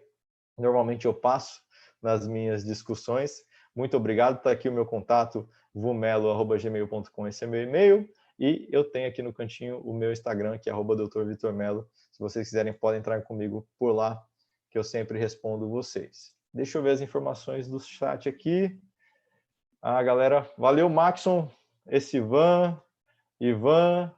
Normalmente eu passo nas minhas discussões. Muito obrigado. Está aqui o meu contato, vumelo@gmail.com, esse é meu e-mail. E eu tenho aqui no cantinho o meu Instagram, que é @drvitormelo. Se vocês quiserem, podem entrar comigo por lá, que eu sempre respondo vocês. Deixa eu ver as informações do chat aqui. Galera, valeu, Maxon, Ivan,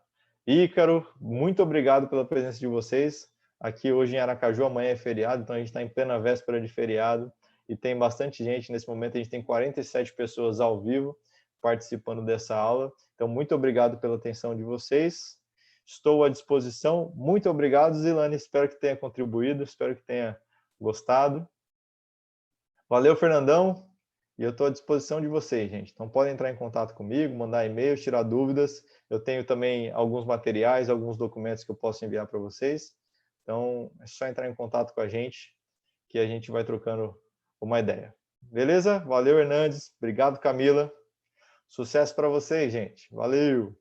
Ícaro, muito obrigado pela presença de vocês. Aqui hoje em Aracaju, amanhã é feriado, então a gente está em plena véspera de feriado e tem bastante gente nesse momento. A gente tem 47 pessoas ao vivo participando dessa aula. Então, muito obrigado pela atenção de vocês. Estou à disposição. Muito obrigado, Zilane. Espero que tenha contribuído, espero que tenha gostado. Valeu, Fernandão. E eu estou à disposição de vocês, gente. Então, podem entrar em contato comigo, mandar e-mails, tirar dúvidas. Eu tenho também alguns materiais, alguns documentos que eu posso enviar para vocês. Então, é só entrar em contato com a gente, que a gente vai trocando uma ideia. Beleza? Valeu, Hernandes. Obrigado, Camila. Sucesso para vocês, gente. Valeu!